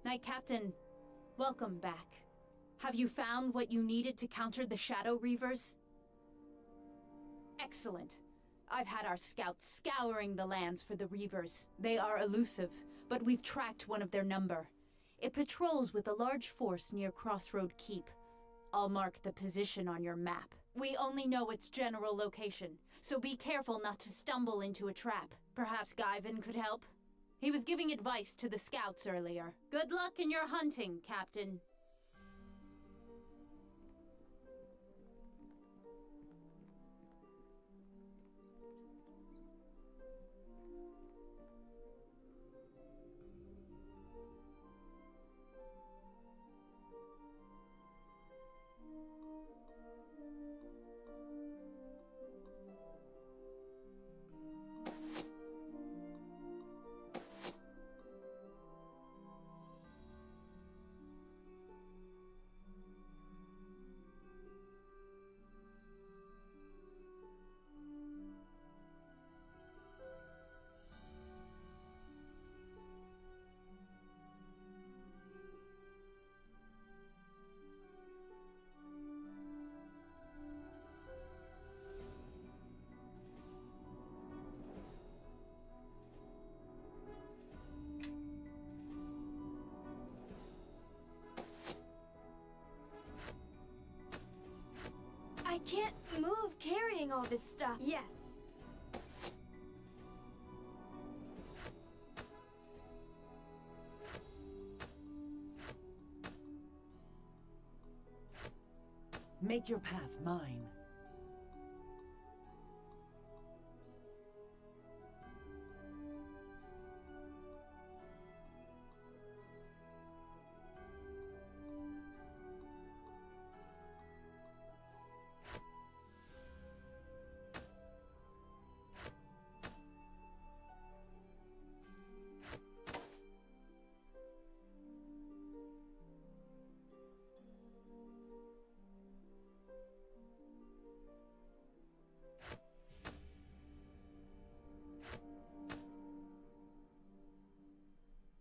Knight Captain, welcome back. Have you found what you needed to counter the Shadow Reavers? Excellent. I've had our scouts scouring the lands for the Reavers. They are elusive, but we've tracked one of their number. It patrols with a large force near Crossroad Keep. I'll mark the position on your map. We only know its general location, so be careful not to stumble into a trap. Perhaps Guyven could help? He was giving advice to the scouts earlier. Good luck in your hunting, Captain. I can't move carrying all this stuff. Yes. Make your path mine.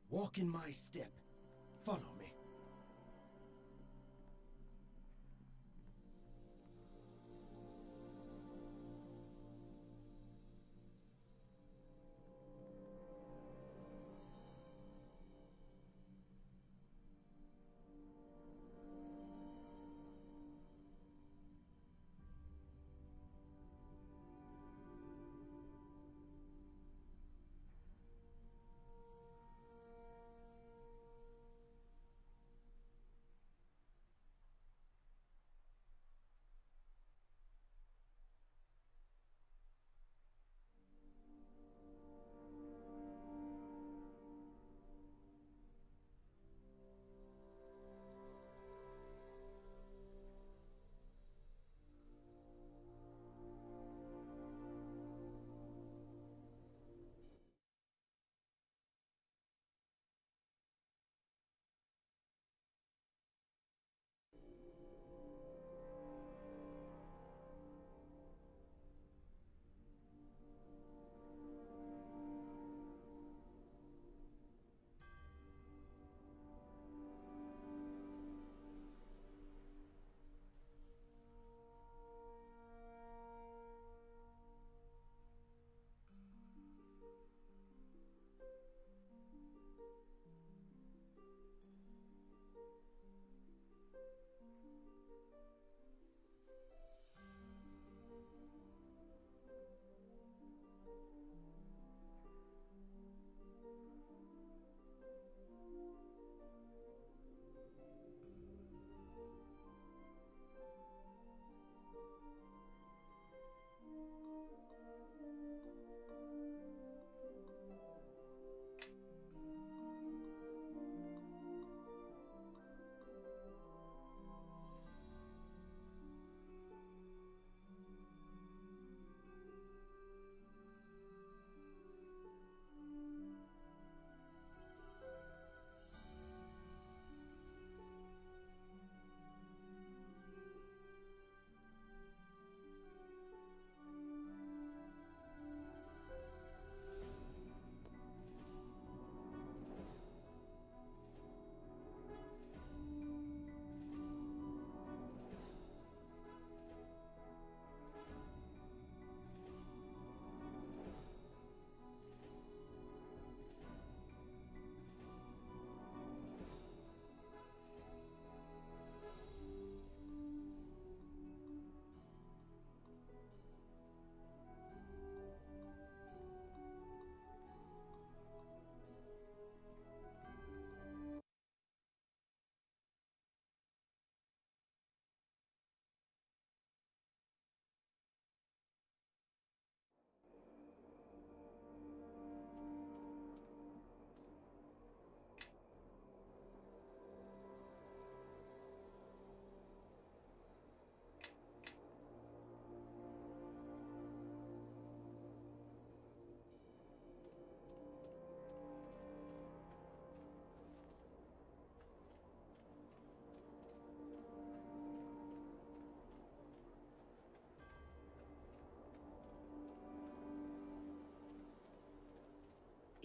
Walk in my step. Follow me.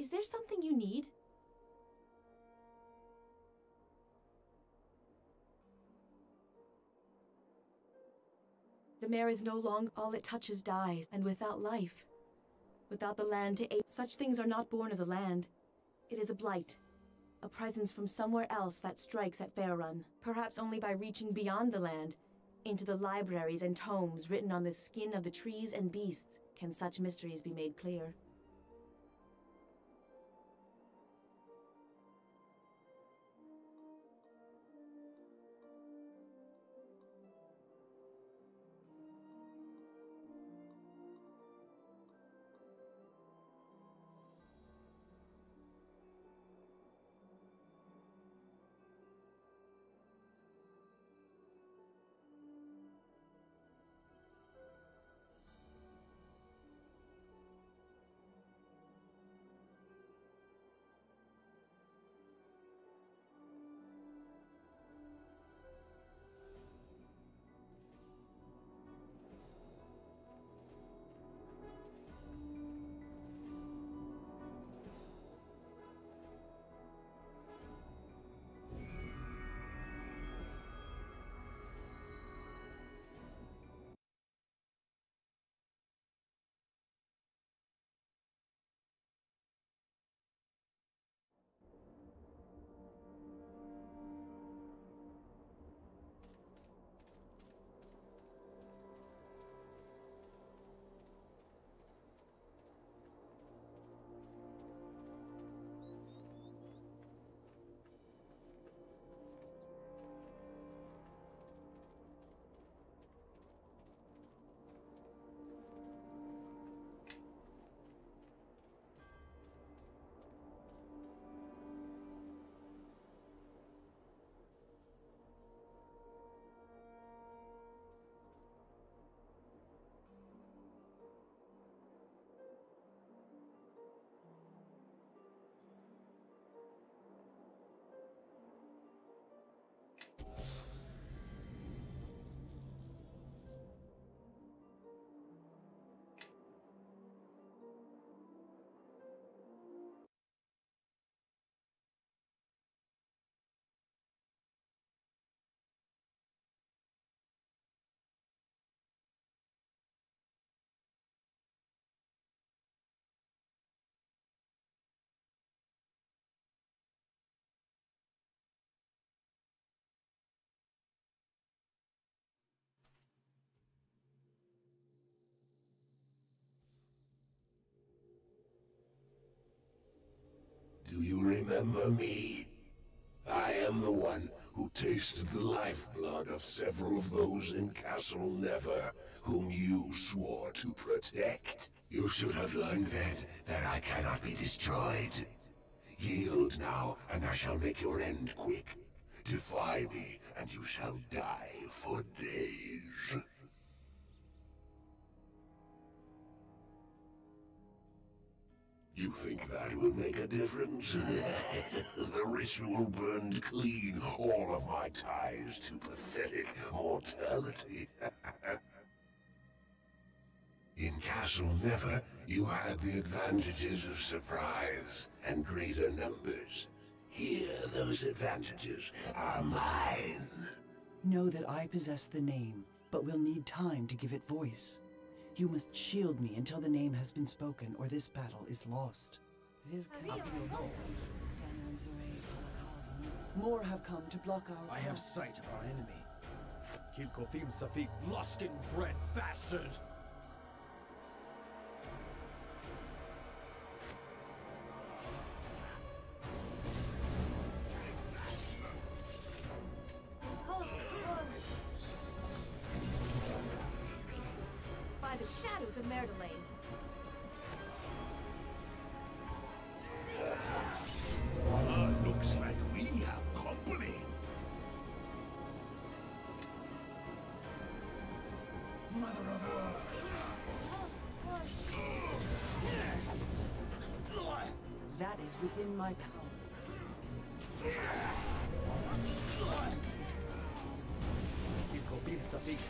Is there something you need? The mare is no longer. All it touches dies, and without life. Without the land to aid, such things are not born of the land. It is a blight. A presence from somewhere else that strikes at Faerun. Perhaps only by reaching beyond the land, into the libraries and tomes written on the skin of the trees and beasts, can such mysteries be made clear. Do you remember me? I am the one who tasted the lifeblood of several of those in Castle Never, whom you swore to protect. You should have learned then that I cannot be destroyed. Yield now, and I shall make your end quick. Defy me, and you shall die for days. You think that will make a difference? The ritual burned clean all of my ties to pathetic mortality. In Castle Never, you had the advantages of surprise and greater numbers. Here, those advantages are mine. Know that I possess the name, but will need time to give it voice. You must shield me until the name has been spoken, or this battle is lost. More have come to block our I have sight of our enemy. Kill Kofim Safik, lost inbred bastard! By the shadows of Merdelaine. Looks like we have company. Mother of all! That is within my power. Kill Kofim Safik.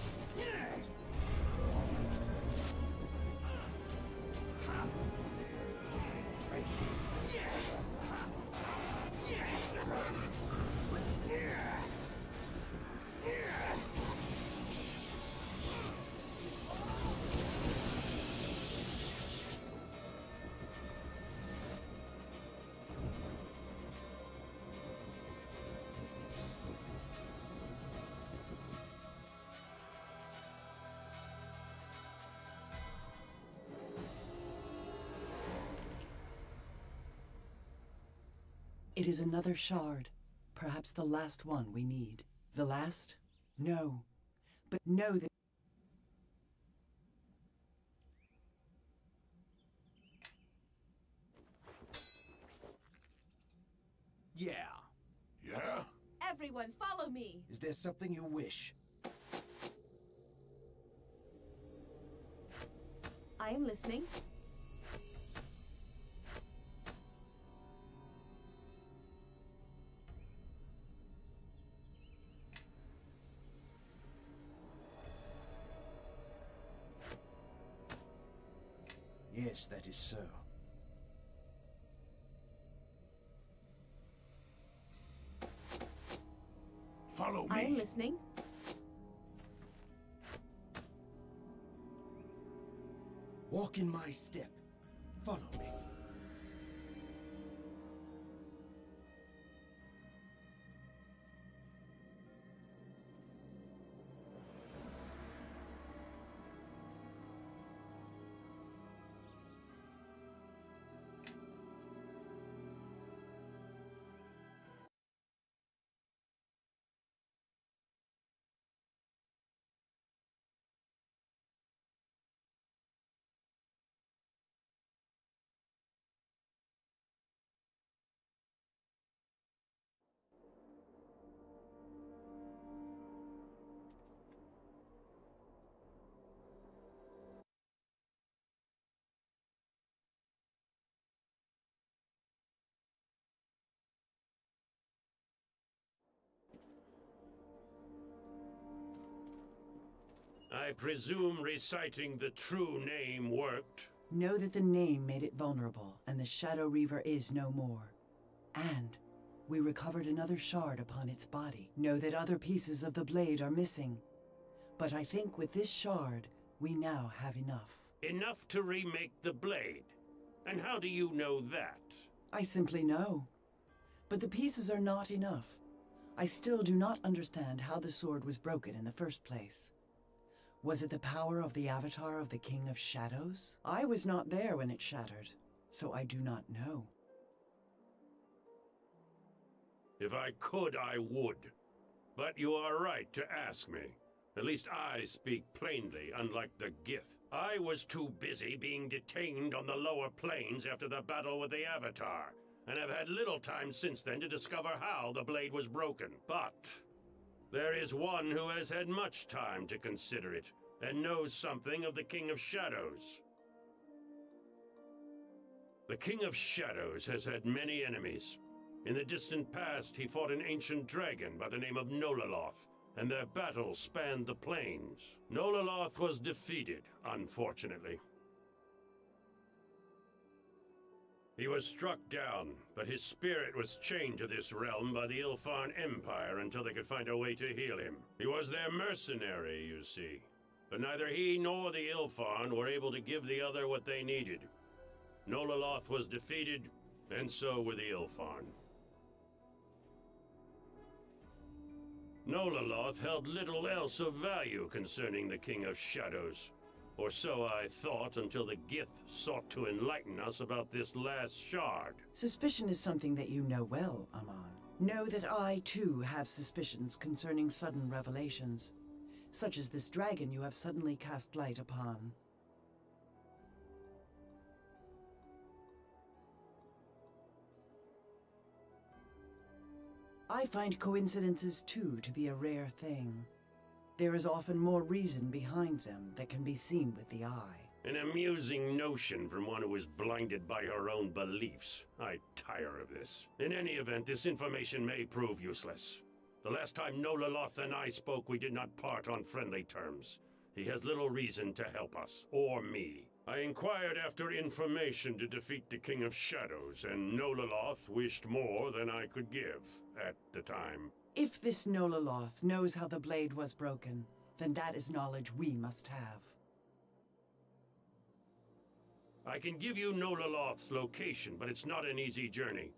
It is another shard. Perhaps the last one we need. The last? No. But know that... Yeah. Yeah? Everyone, follow me! Is there something you wish? I am listening. Yes, that is so. Follow me. I am listening. Walk in my step. Follow me. I presume reciting the true name worked. Know that the name made it vulnerable, and the Shadow Reaver is no more. And we recovered another shard upon its body. Know that other pieces of the blade are missing. But I think with this shard, we now have enough. Enough to remake the blade. And how do you know that? I simply know. But the pieces are not enough. I still do not understand how the sword was broken in the first place. Was it the power of the avatar of the King of Shadows? I was not there when it shattered, so I do not know. If I could, I would. But you are right to ask me. At least I speak plainly, unlike the Gith. I was too busy being detained on the lower planes after the battle with the Avatar, and have had little time since then to discover how the blade was broken. But there is one who has had much time to consider it, and knows something of the King of Shadows. The King of Shadows has had many enemies. In the distant past, he fought an ancient dragon by the name of Nololoth, and their battle spanned the plains. Nololoth was defeated, unfortunately. He was struck down, but his spirit was chained to this realm by the Ilfarn Empire until they could find a way to heal him. He was their mercenary, you see. But neither he nor the Ilfarn were able to give the other what they needed. Nololoth was defeated, and so were the Ilfarn. Nololoth held little else of value concerning the King of Shadows. Or so I thought until the Gith sought to enlighten us about this last shard. Suspicion is something that you know well, Amon. Know that I, too, have suspicions concerning sudden revelations, such as this dragon you have suddenly cast light upon. I find coincidences, too, to be a rare thing. There is often more reason behind them that can be seen with the eye. An amusing notion from one who is blinded by her own beliefs. I tire of this. In any event, this information may prove useless. The last time Nololoth and I spoke, we did not part on friendly terms. He has little reason to help us, or me. I inquired after information to defeat the King of Shadows, and Nololoth wished more than I could give at the time. If this Nololoth knows how the blade was broken, then that is knowledge we must have. I can give you Nololoth's location, but it's not an easy journey.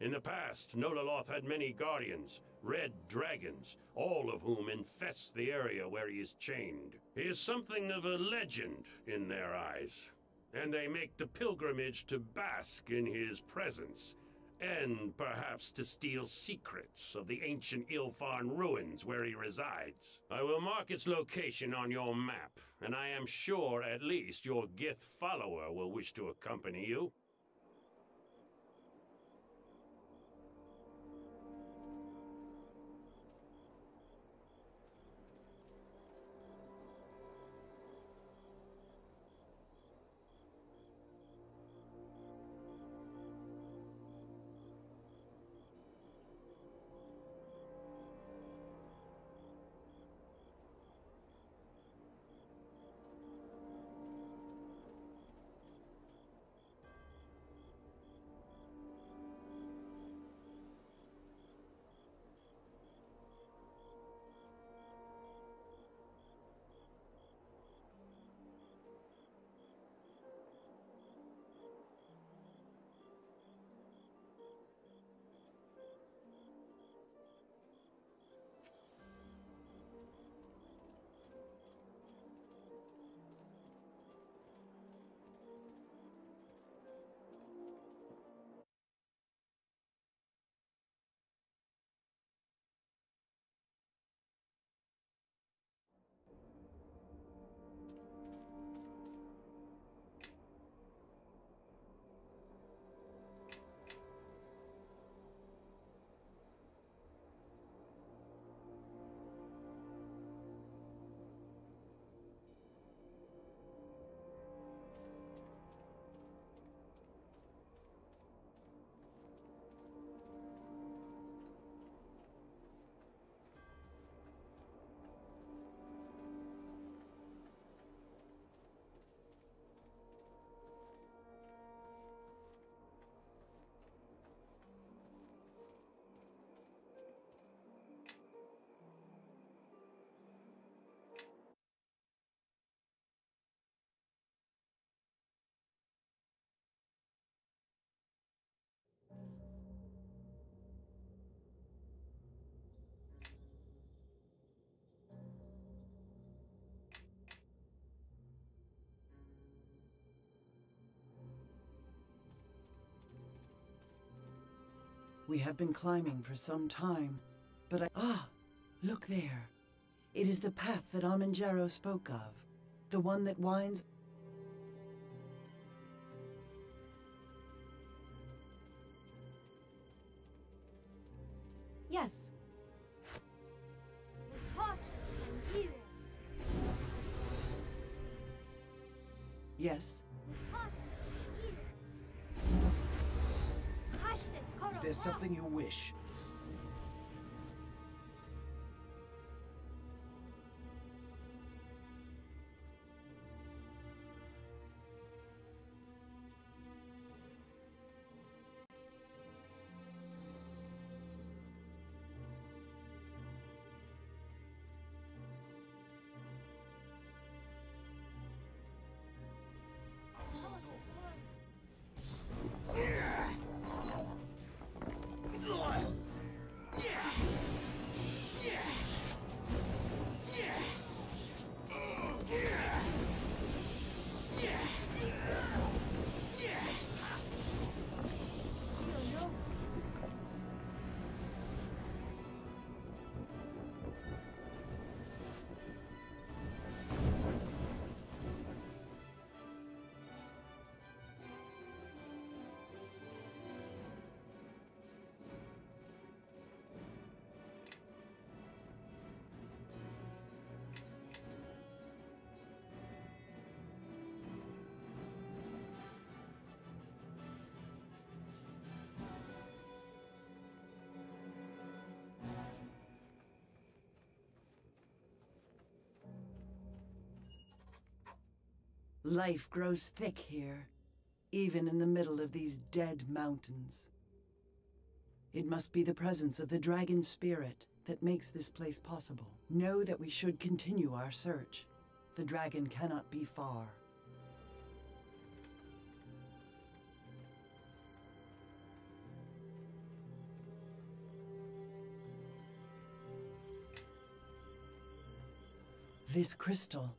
In the past, Nololoth had many guardians, red dragons, all of whom infest the area where he is chained. He is something of a legend in their eyes, and they make the pilgrimage to bask in his presence. And perhaps to steal secrets of the ancient Ilfarn ruins where he resides. I will mark its location on your map, and I am sure at least your Gith follower will wish to accompany you. We have been climbing for some time, but look there. It is the path that Amenjaro spoke of. The one that winds... Yes. The torches can be there. Yes. The torches can be there. Hush this, Is there something you wish? Life grows thick here, even in the middle of these dead mountains. It must be the presence of the dragon spirit that makes this place possible. Know that we should continue our search. The dragon cannot be far. This crystal,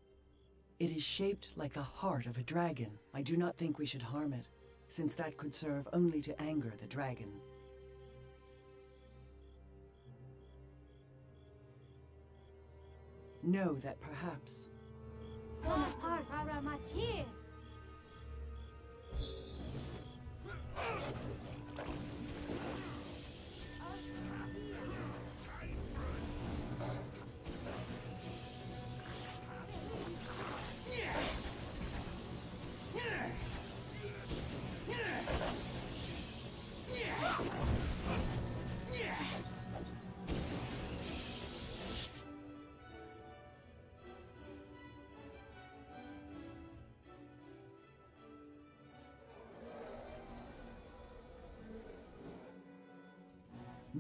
it is shaped like the heart of a dragon. I do not think we should harm it, since that could serve only to anger the dragon. Know that perhaps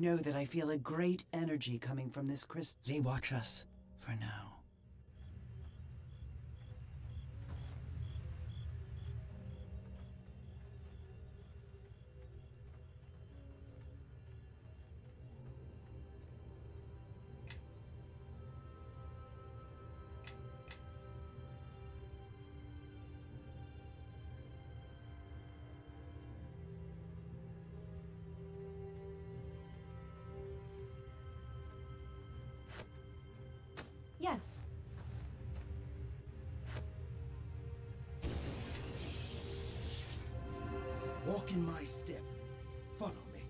know that I feel a great energy coming from this crystal. They watch us for now. Yes. Walk in my step. Follow me.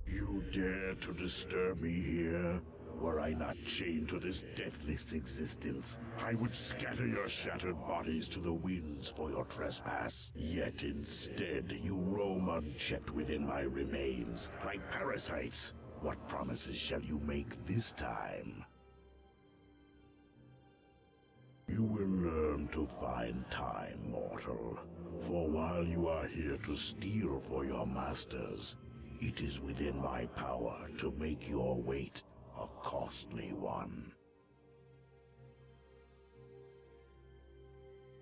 You dare to disturb me here? Were I not chained to this deathless existence, I would scatter your shattered bodies to the winds for your trespass. Yet instead, you roam unchecked within my remains, like parasites. What promises shall you make this time? You will learn to find time, mortal. For while you are here to steal for your masters, it is within my power to make your wait a costly one.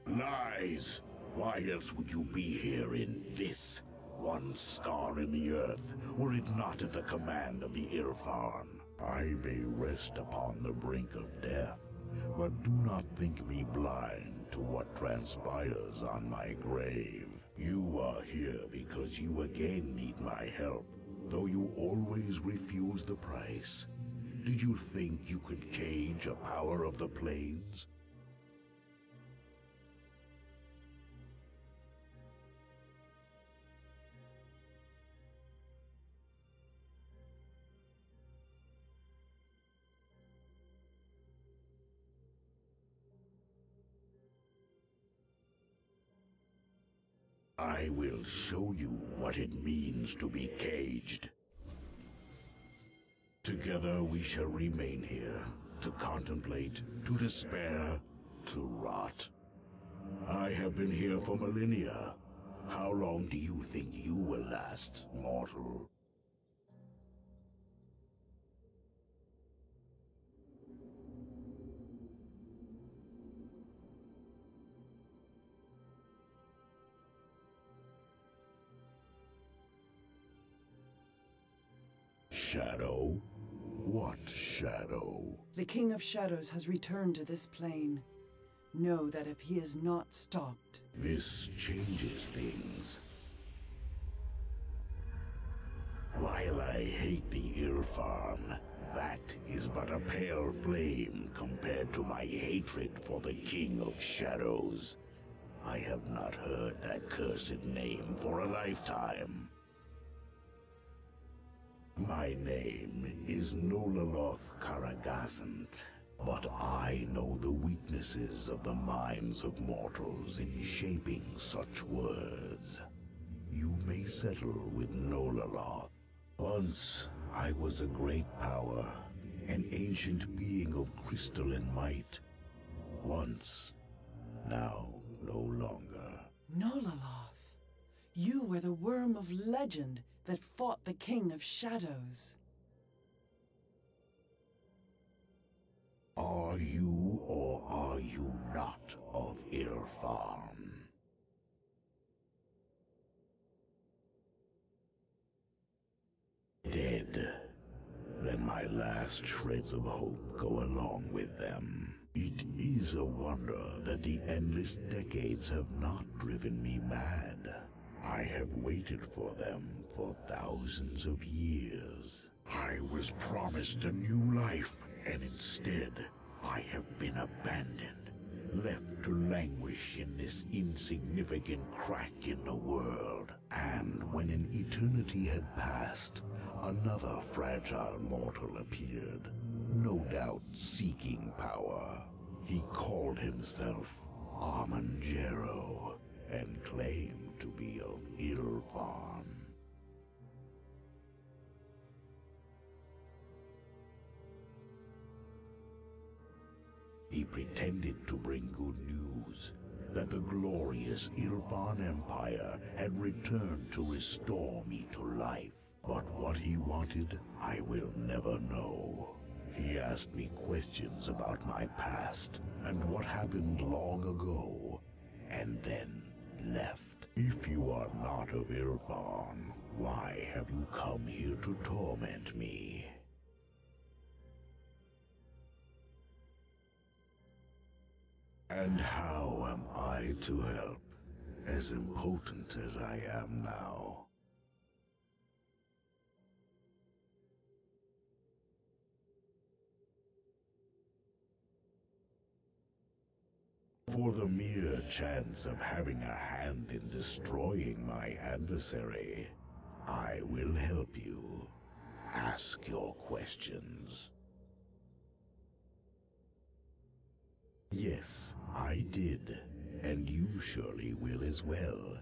Lies! Why else would you be here in this? One scar in the earth, were it not at the command of the Ilfarn. I may rest upon the brink of death, but do not think me blind to what transpires on my grave. You are here because you again need my help, though you always refuse the price. Did you think you could cage a power of the plains? I will show you what it means to be caged. Together we shall remain here, to contemplate, to despair, to rot. I have been here for millennia. How long do you think you will last, mortal? Shadow? What shadow? The King of Shadows has returned to this plane. Know that if he is not stopped... This changes things. While I hate the Ilfarn, that is but a pale flame compared to my hatred for the King of Shadows. I have not heard that cursed name for a lifetime. My name is Nololoth Karagazant, but I know the weaknesses of the minds of mortals in shaping such words. You may settle with Nololoth. Once, I was a great power, an ancient being of crystalline might. Once, now no longer. Nololoth. are the worm of legend that fought the King of Shadows. Are you or are you not of Ilfarn? Dead. Then my last shreds of hope go along with them. It is a wonder that the endless decades have not driven me mad. I have waited for them for thousands of years. I was promised a new life, and instead, I have been abandoned, left to languish in this insignificant crack in the world. And when an eternity had passed, another fragile mortal appeared, no doubt seeking power. He called himself Armangero and claimed to be of Ilfarn. He pretended to bring good news, that the glorious Ilfarn Empire had returned to restore me to life. But what he wanted, I will never know. He asked me questions about my past and what happened long ago, and then left. If you are not of Ilfarn, why have you come here to torment me? And how am I to help, as impotent as I am now? For the mere chance of having a hand in destroying my adversary, I will help you. Ask your questions. Yes, I did, and you surely will as well.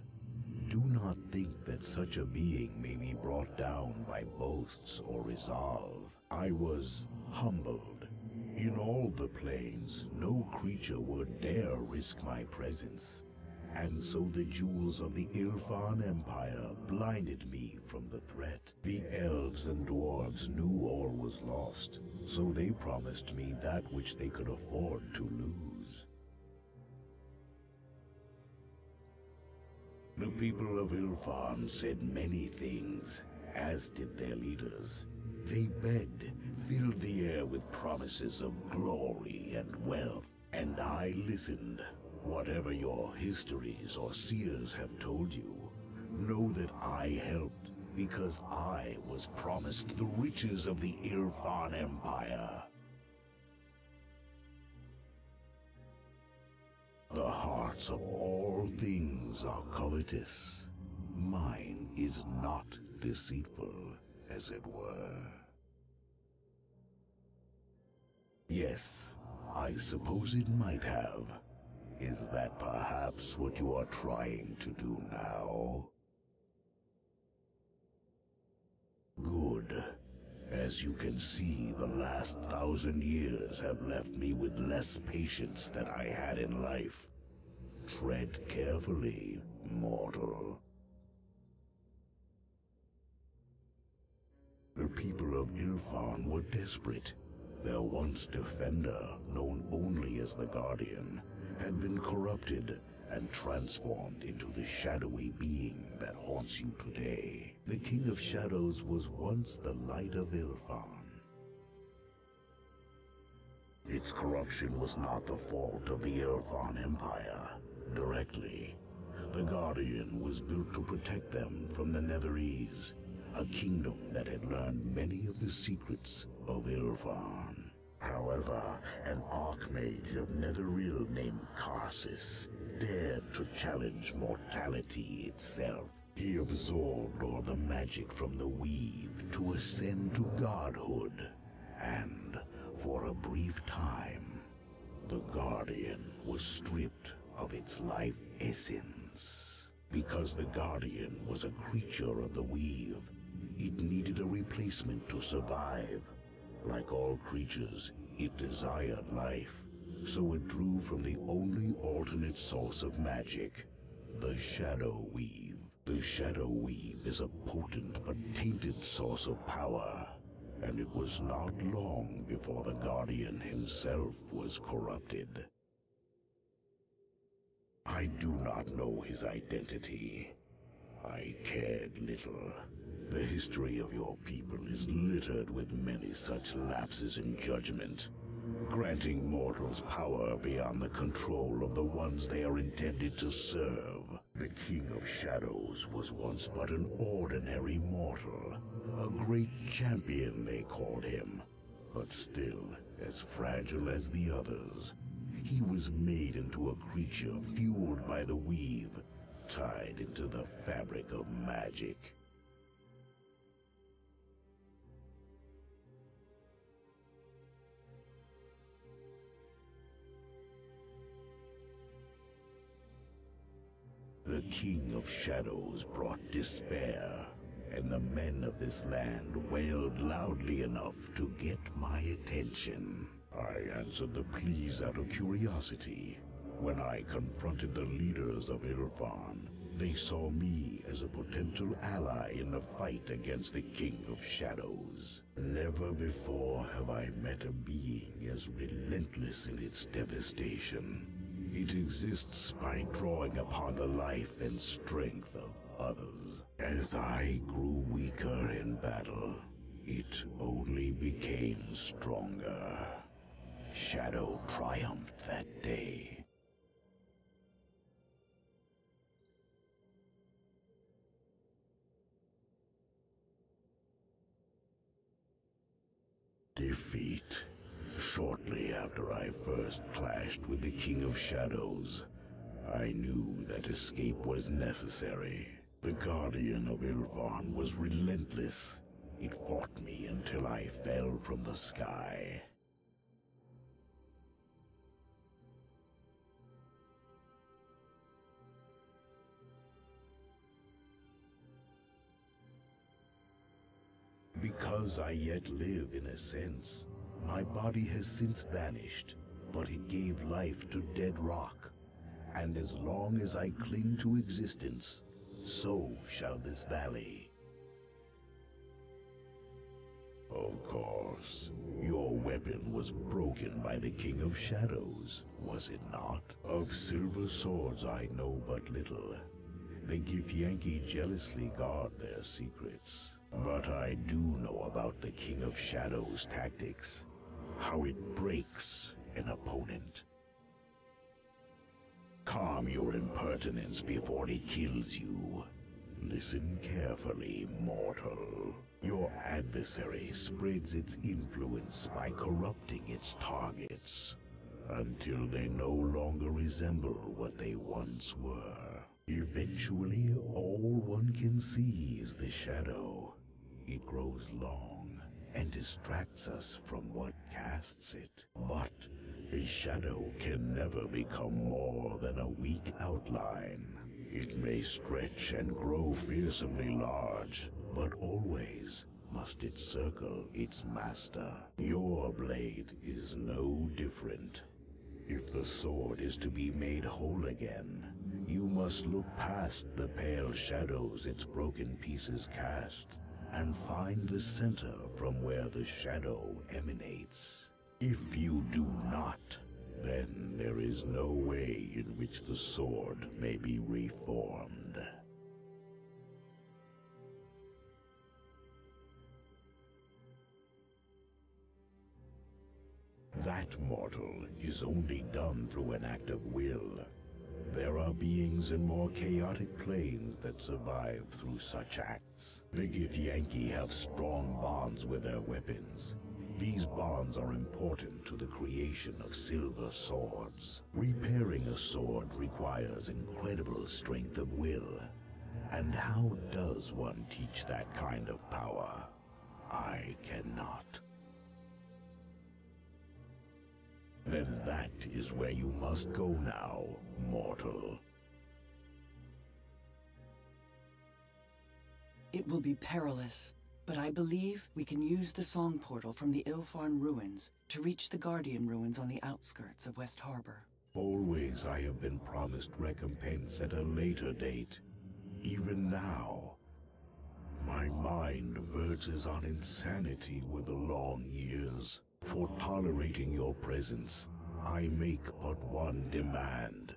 Do not think that such a being may be brought down by boasts or resolve. I was humbled. In all the plains, no creature would dare risk my presence. And so the jewels of the Ilfarn Empire blinded me from the threat. The elves and dwarves knew all was lost, so they promised me that which they could afford to lose. The people of Ilfarn said many things, as did their leaders. They begged, filled the air with promises of glory and wealth, and I listened. Whatever your histories or seers have told you, know that I helped because I was promised the riches of the Ilfarn Empire. The hearts of all things are covetous. Mine is not deceitful, as it were. Yes, I suppose it might have. Is that perhaps what you are trying to do now? Good. As you can see, the last 1,000 years have left me with less patience than I had in life. Tread carefully, mortal. The people of Ilfarn were desperate. Their once defender, known only as the Guardian, had been corrupted and transformed into the shadowy being that haunts you today. The King of Shadows was once the light of Ilfarn. Its corruption was not the fault of the Ilfarn Empire. Directly, the Guardian was built to protect them from the Netherese, a kingdom that had learned many of the secrets of Ilfarn. However, an archmage of Netheril named Karsus dared to challenge mortality itself. He absorbed all the magic from the weave to ascend to godhood, and for a brief time, the Guardian was stripped of its life essence. Because the Guardian was a creature of the weave, it needed a replacement to survive. Like all creatures, it desired life, so it drew from the only alternate source of magic, the Shadow Weave. The The Shadow Weave is a potent but tainted source of power, and it was not long before the Guardian himself was corrupted. I do not know his identity. I cared little. The history of your people is littered with many such lapses in judgment, granting mortals power beyond the control of the ones they are intended to serve. The King of Shadows was once but an ordinary mortal, a great champion they called him, but still as fragile as the others. He was made into a creature fueled by the weave, tied into the fabric of magic. The King of Shadows brought despair, and the men of this land wailed loudly enough to get my attention. I answered the pleas out of curiosity. When I confronted the leaders of Ilfan, they saw me as a potential ally in the fight against the King of Shadows. Never before have I met a being as relentless in its devastation. It exists by drawing upon the life and strength of others. As I grew weaker in battle, it only became stronger. Shadow triumphed that day. Defeat. Shortly after I first clashed with the King of Shadows, I knew that escape was necessary. The Guardian of Ilfan was relentless. It fought me until I fell from the sky. Because I yet live in a sense, my body has since vanished, but it gave life to dead rock. And as long as I cling to existence, so shall this valley. Of course, your weapon was broken by the King of Shadows, was it not? Of silver swords I know but little. The Githyanki jealously guard their secrets. But I do know about the King of Shadows' tactics, how it breaks an opponent. Calm your impertinence before he kills you. Listen carefully, mortal. Your adversary spreads its influence by corrupting its targets, until they no longer resemble what they once were. Eventually, all one can see is the shadow. It grows long and distracts us from what casts it. But a shadow can never become more than a weak outline. It may stretch and grow fearsomely large, but always must it circle its master. Your blade is no different. If the sword is to be made whole again, you must look past the pale shadows its broken pieces cast, and find the center from where the shadow emanates. If you do not, then there is no way in which the sword may be reformed. That, mortal, is only done through an act of will. There are beings in more chaotic planes that survive through such acts. The Githyanki have strong bonds with their weapons. These bonds are important to the creation of silver swords. Repairing a sword requires incredible strength of will. And how does one teach that kind of power? I cannot. Then that is where you must go now, mortal. It will be perilous, but I believe we can use the song portal from the Ilfarn ruins to reach the Guardian ruins on the outskirts of West Harbor. Always I have been promised recompense at a later date. Even now, my mind verges on insanity with the long years. For tolerating your presence, I make but one demand.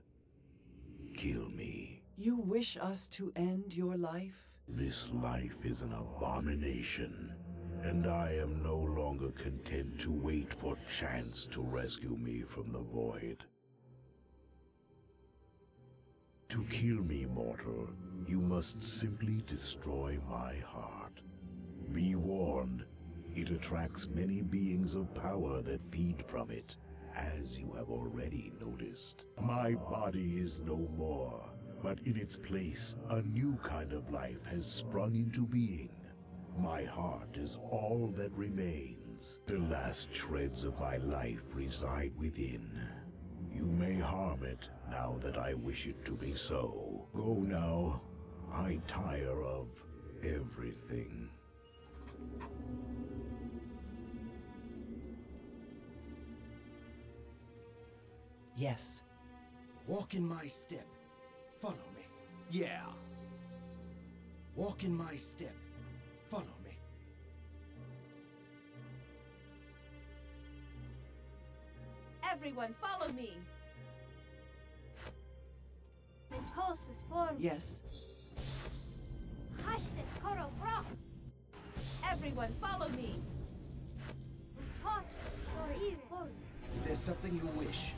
Kill me. You wish us to end your life? This life is an abomination, and I am no longer content to wait for chance to rescue me from the void. To kill me, mortal, you must simply destroy my heart. Be warned, it attracts many beings of power that feed from it, as you have already noticed. My body is no more, but in its place, a new kind of life has sprung into being. My heart is all that remains. The last shreds of my life reside within. You may harm it now that I wish it to be so. Go now. I tire of everything. Yes. Walk in my step. Follow me. Yeah. Walk in my step. Follow me. Everyone, follow me! Mentosus form. Yes. Hashes koro bro. Everyone, follow me! Taught for Is there something you wish?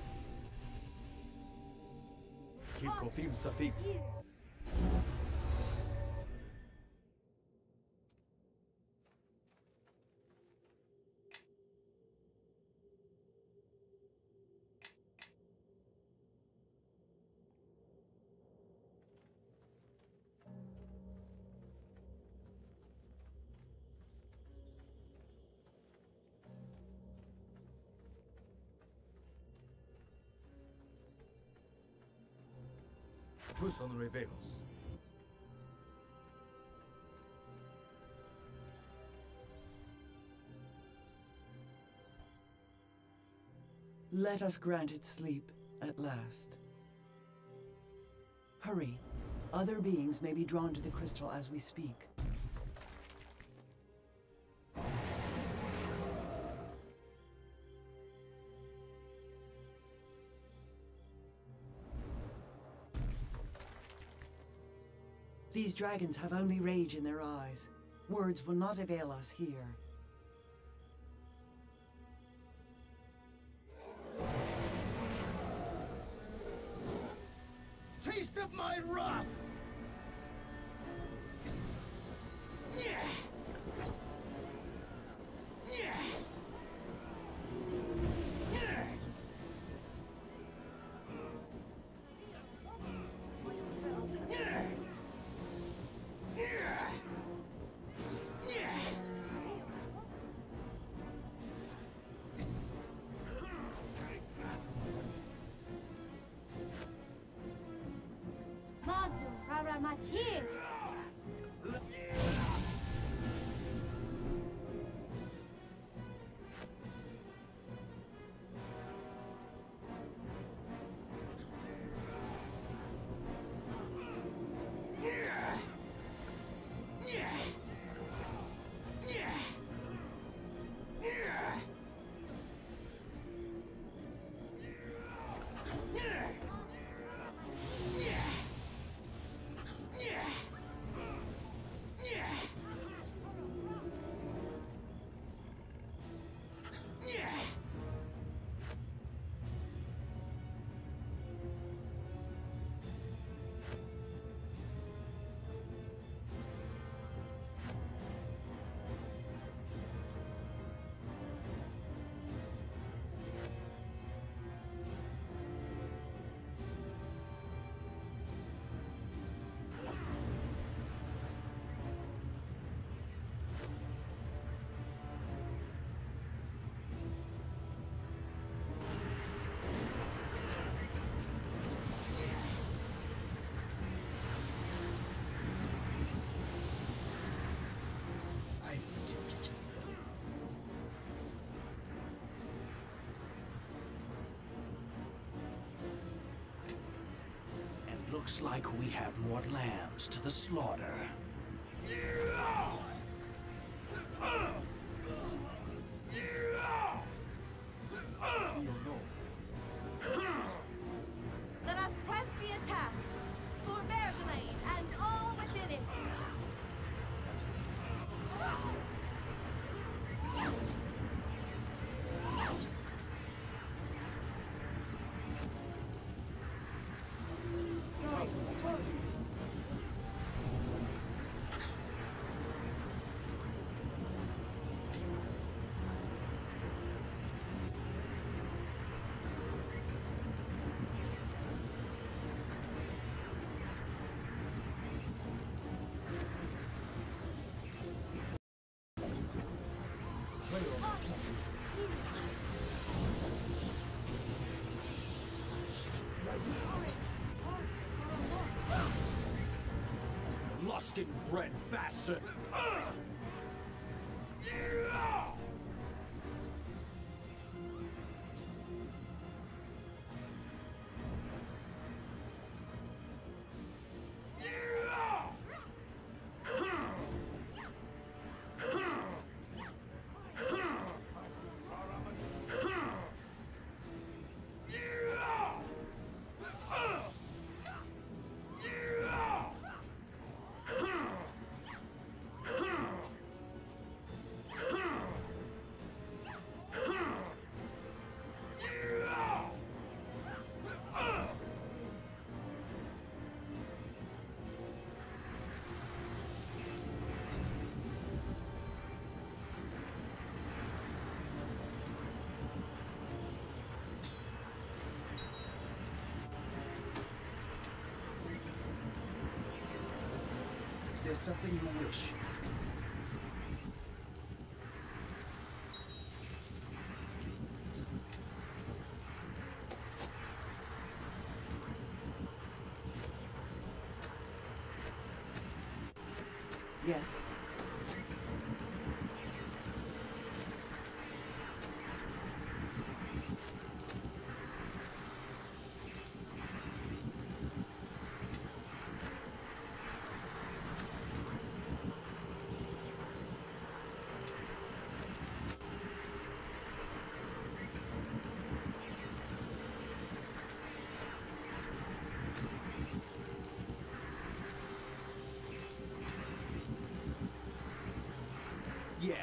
Kilkofim Safik. Tuson Revelos. Let us grant it sleep at last. Hurry. Other beings may be drawn to the crystal as we speak. These dragons have only rage in their eyes. Words will not avail us here. Taste of my wrath! Magno Raramatir. Looks like we have more lambs to the slaughter. Let us press the attack for Berglane and all within it. Lost inbred bastard! Is there something you wish? Yes. Yeah.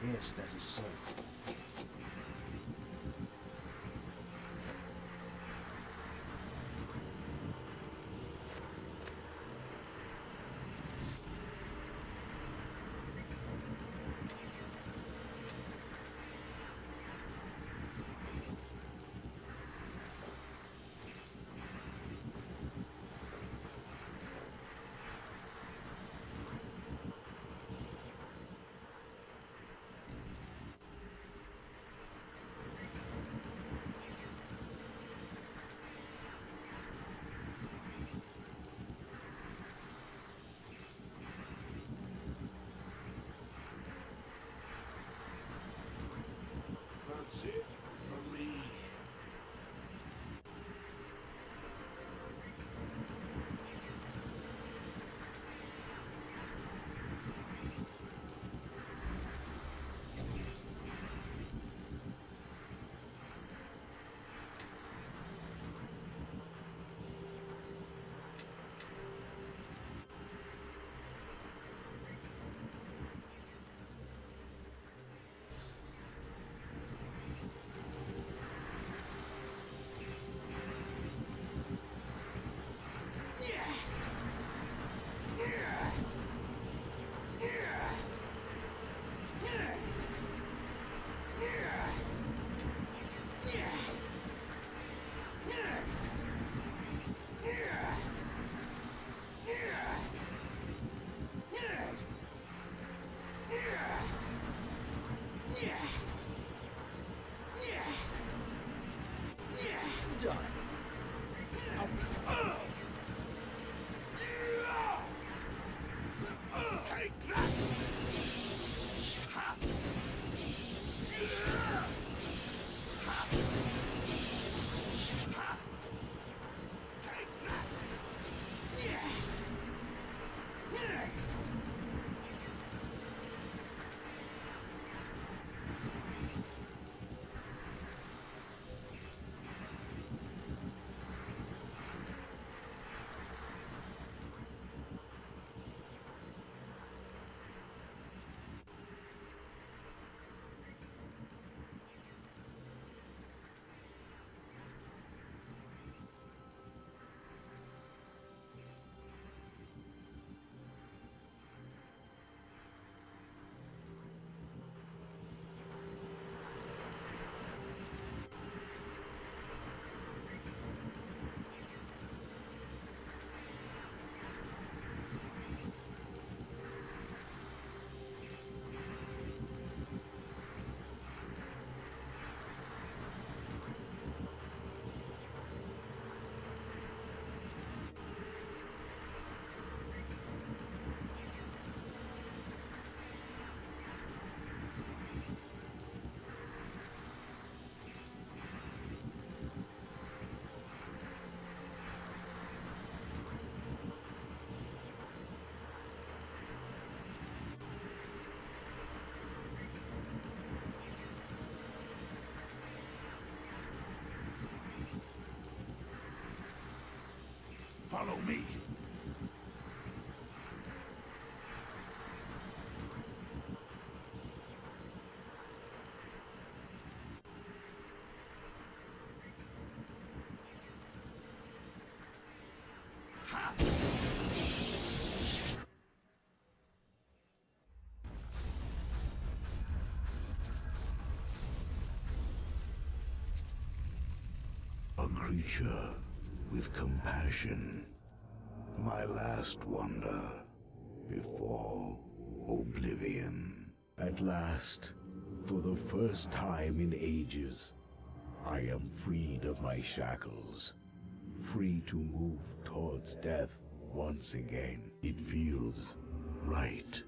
Yes, that is so. Follow me. A creature with compassion. My last wonder before oblivion. At last, for the first time in ages, I am freed of my shackles. Free to move towards death once again. It feels right.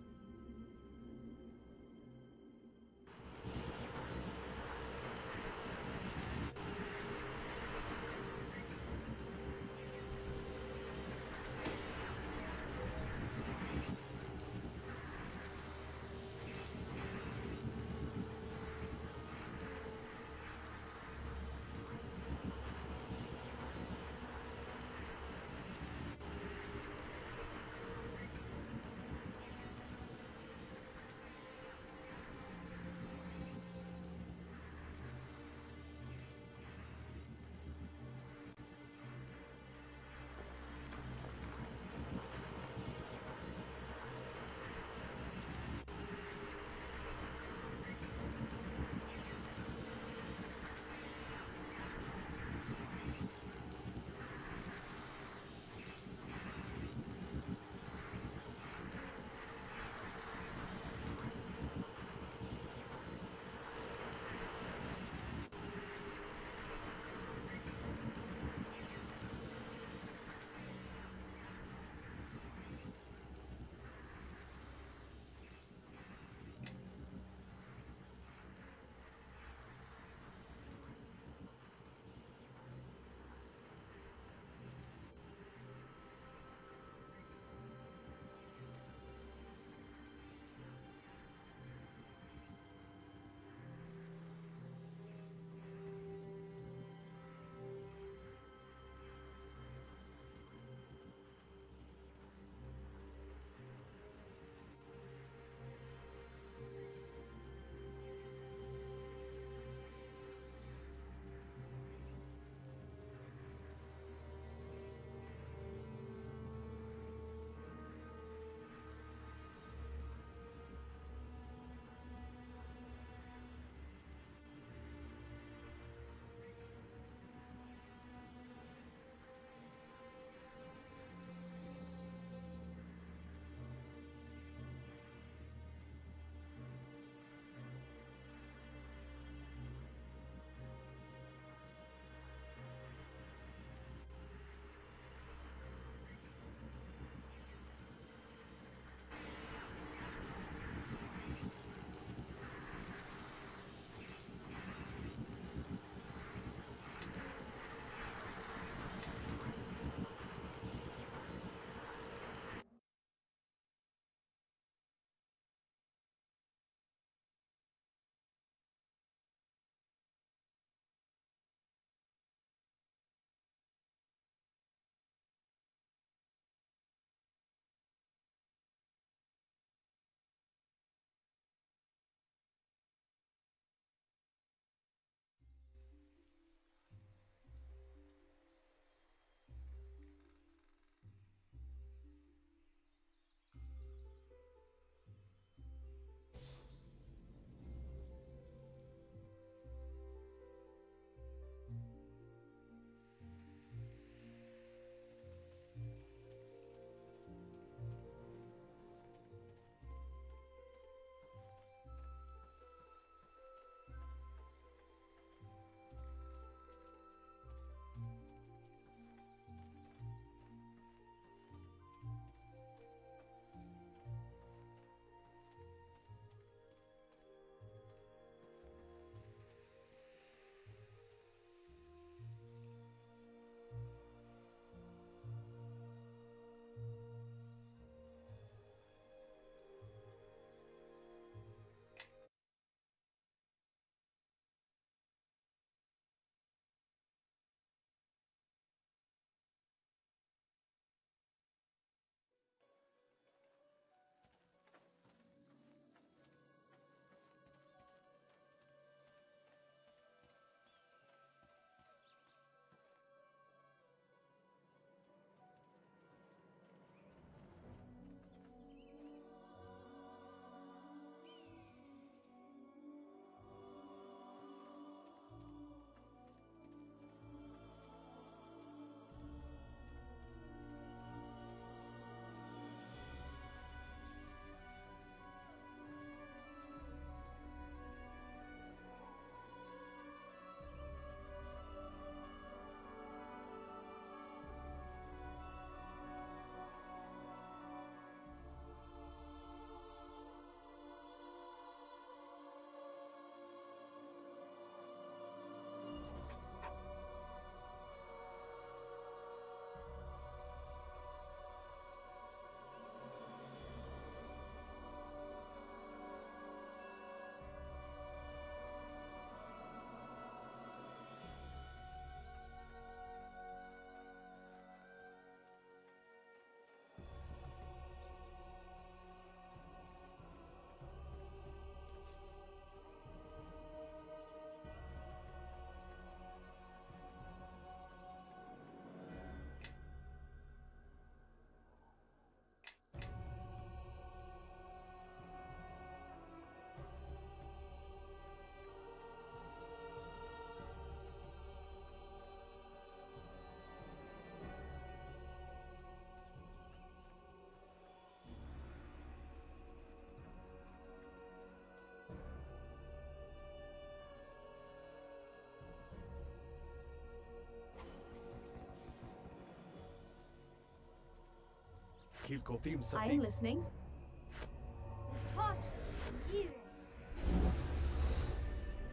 Kilkofim I Safik. am listening.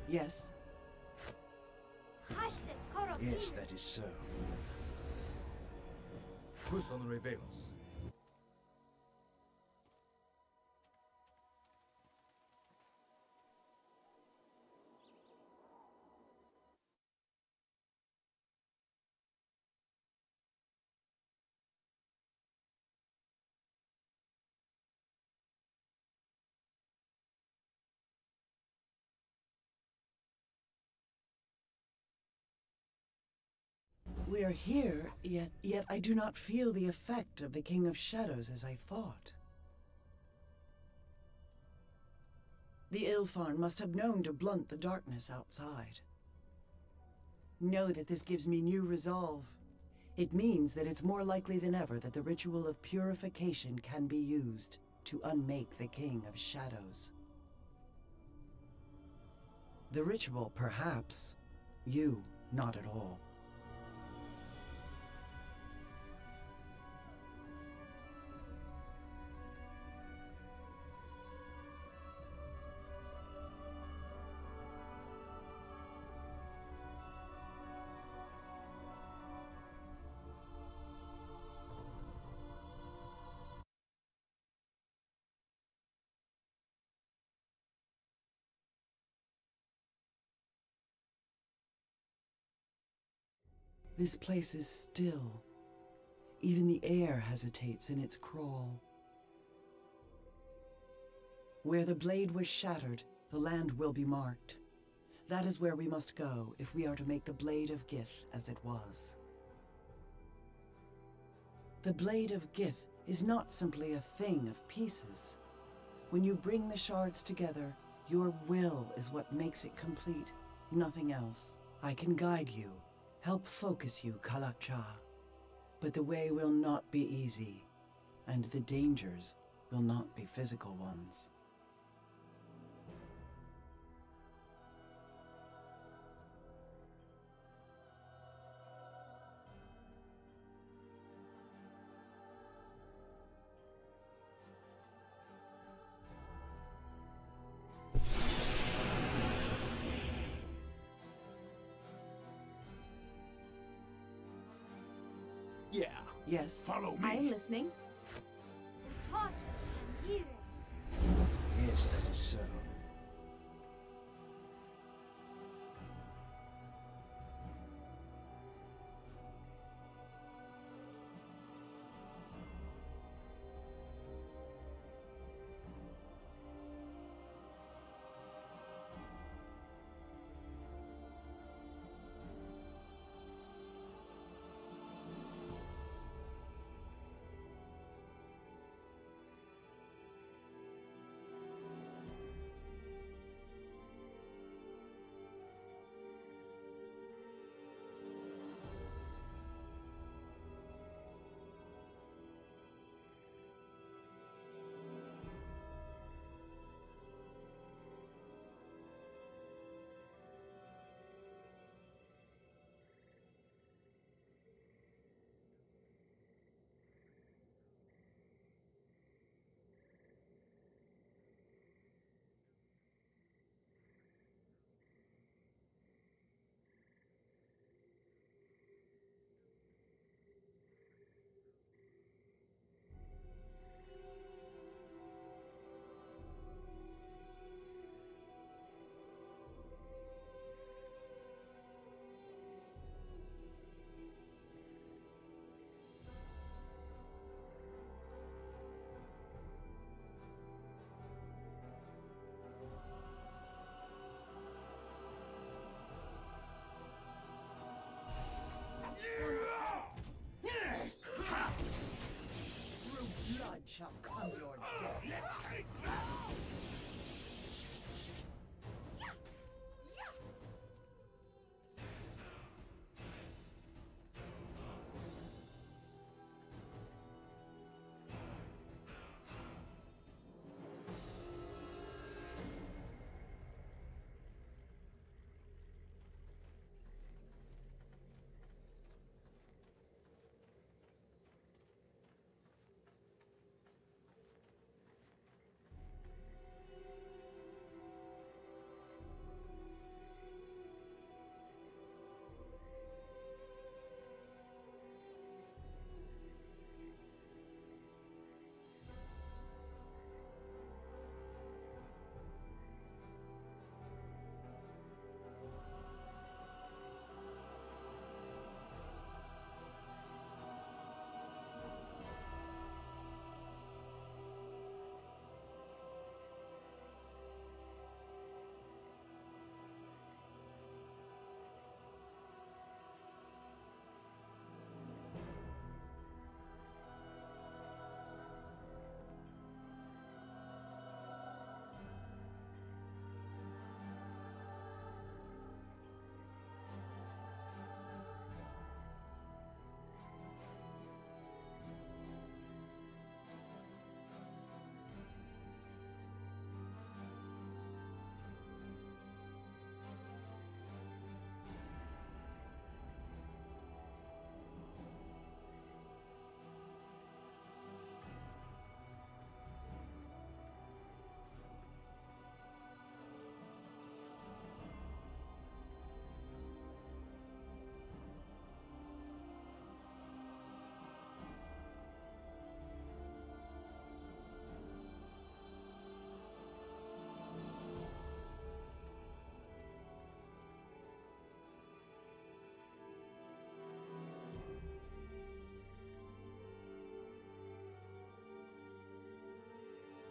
Yes? Yes, that is so. Kuson Revelos. We are here, yet I do not feel the effect of the King of Shadows as I thought. The Ilfarn must have known to blunt the darkness outside. Know that this gives me new resolve. It means that it's more likely than ever that the ritual of purification can be used to unmake the King of Shadows. The ritual, perhaps. You, not at all. This place is still. Even the air hesitates in its crawl. Where the blade was shattered, the land will be marked. That is where we must go if we are to make the Blade of Gith as it was. The Blade of Gith is not simply a thing of pieces. When you bring the shards together, your will is what makes it complete, nothing else. I can guide you, help focus you, Kalakcha. But the way will not be easy, and the dangers will not be physical ones. Yeah. Yes? Follow I am me. listening. Yes, that is so.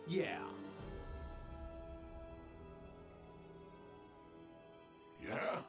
Yeah. Yeah?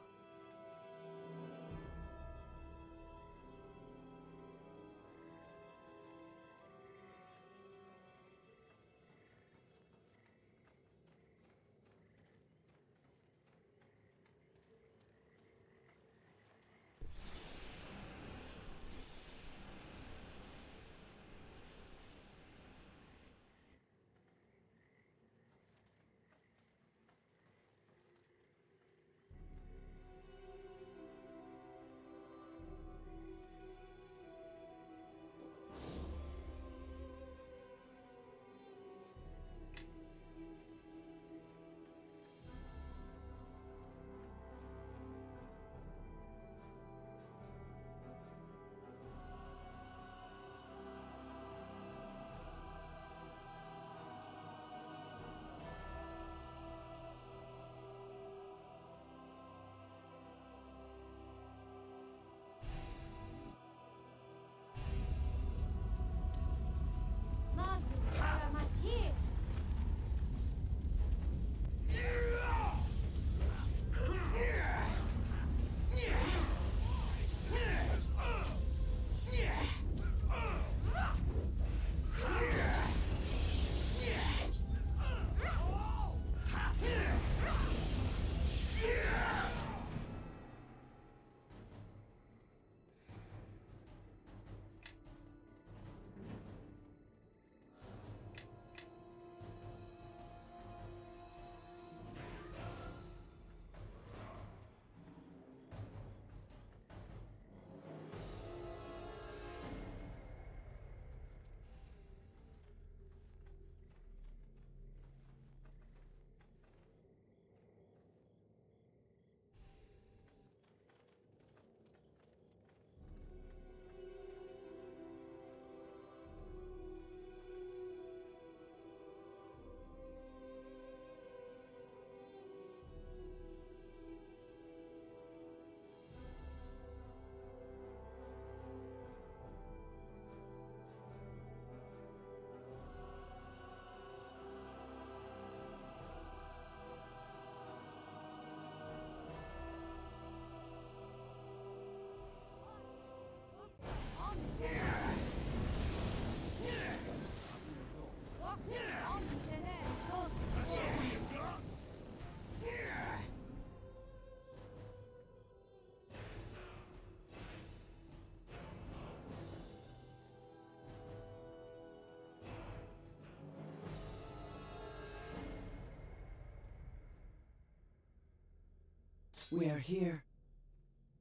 We are here.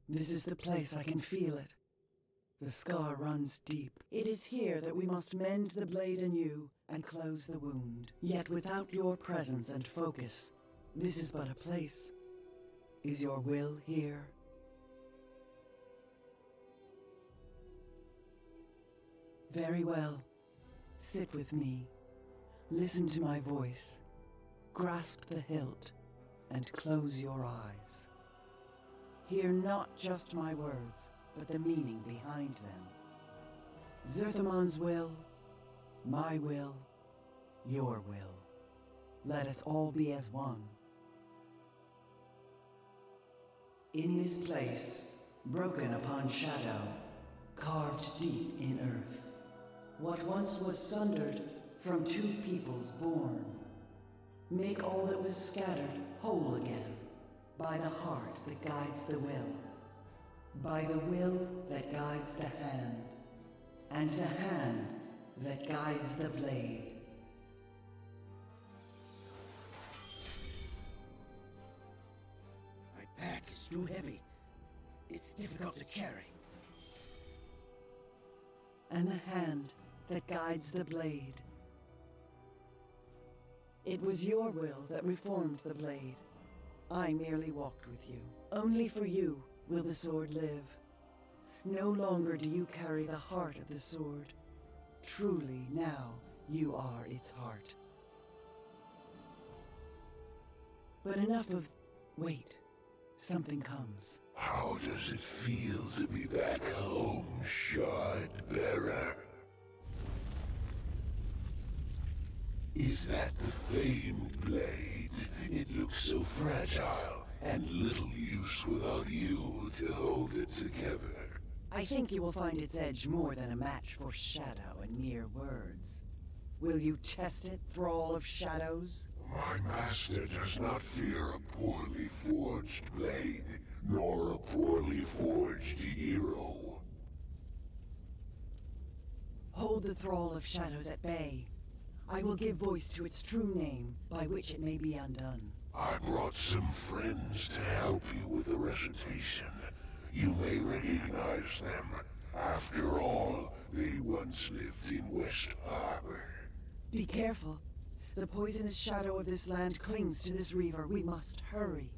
This is the place. I can feel it. The scar runs deep. It is here that we must mend the blade anew and close the wound. Yet without your presence and focus, this is but a place. Is your will here? Very well. Sit with me. Listen to my voice. Grasp the hilt and close your eyes. Hear not just my words, but the meaning behind them. Zerthamon's will, my will, your will. Let us all be as one. In this place, broken upon shadow, carved deep in earth, what once was sundered from two peoples born, make all that was scattered whole again, by the heart that guides the will, by the will that guides the hand, and the hand that guides the blade. My pack is too heavy. It's difficult to carry. And the hand that guides the blade. It was your will that reformed the blade. I merely walked with you. Only for you will the sword live. No longer do you carry the heart of the sword. Truly, now you are its heart. But enough of... Wait. Something comes. How does it feel to be back home, Shard Bearer? Is that the famed blade? It looks so fragile, and little use without you to hold it together. I think you will find its edge more than a match for Shadow and mere words. Will you test it, Thrall of Shadows? My master does not fear a poorly forged blade, nor a poorly forged hero. Hold the Thrall of Shadows at bay. I will give voice to its true name, by which it may be undone. I brought some friends to help you with the recitation. You may recognize them. After all, they once lived in West Harbor. Be careful. The poisonous shadow of this land clings to this reaver. We must hurry.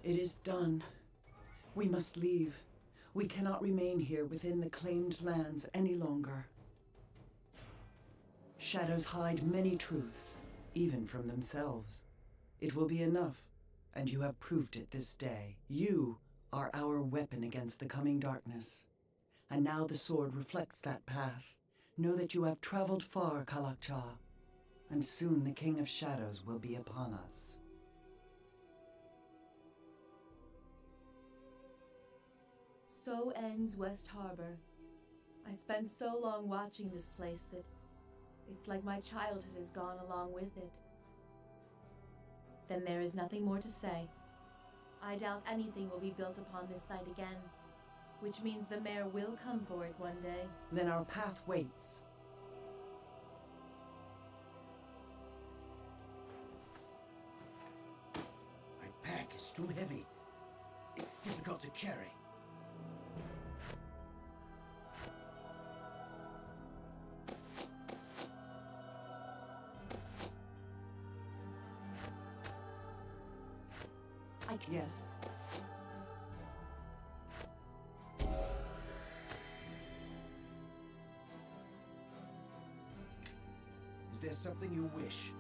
It is done. We must leave. We cannot remain here within the claimed lands any longer. Shadows hide many truths, even from themselves. It will be enough, and you have proved it this day. You are our weapon against the coming darkness. And now the sword reflects that path. Know that you have traveled far, Kalakcha, and soon the King of Shadows will be upon us. So ends West Harbor. I spent so long watching this place that it's like my childhood has gone along with it. Then there is nothing more to say. I doubt anything will be built upon this site again, which means the mayor will come for it one day. Then our path waits. My pack is too heavy. It's difficult to carry. Yes. Is there something you wish?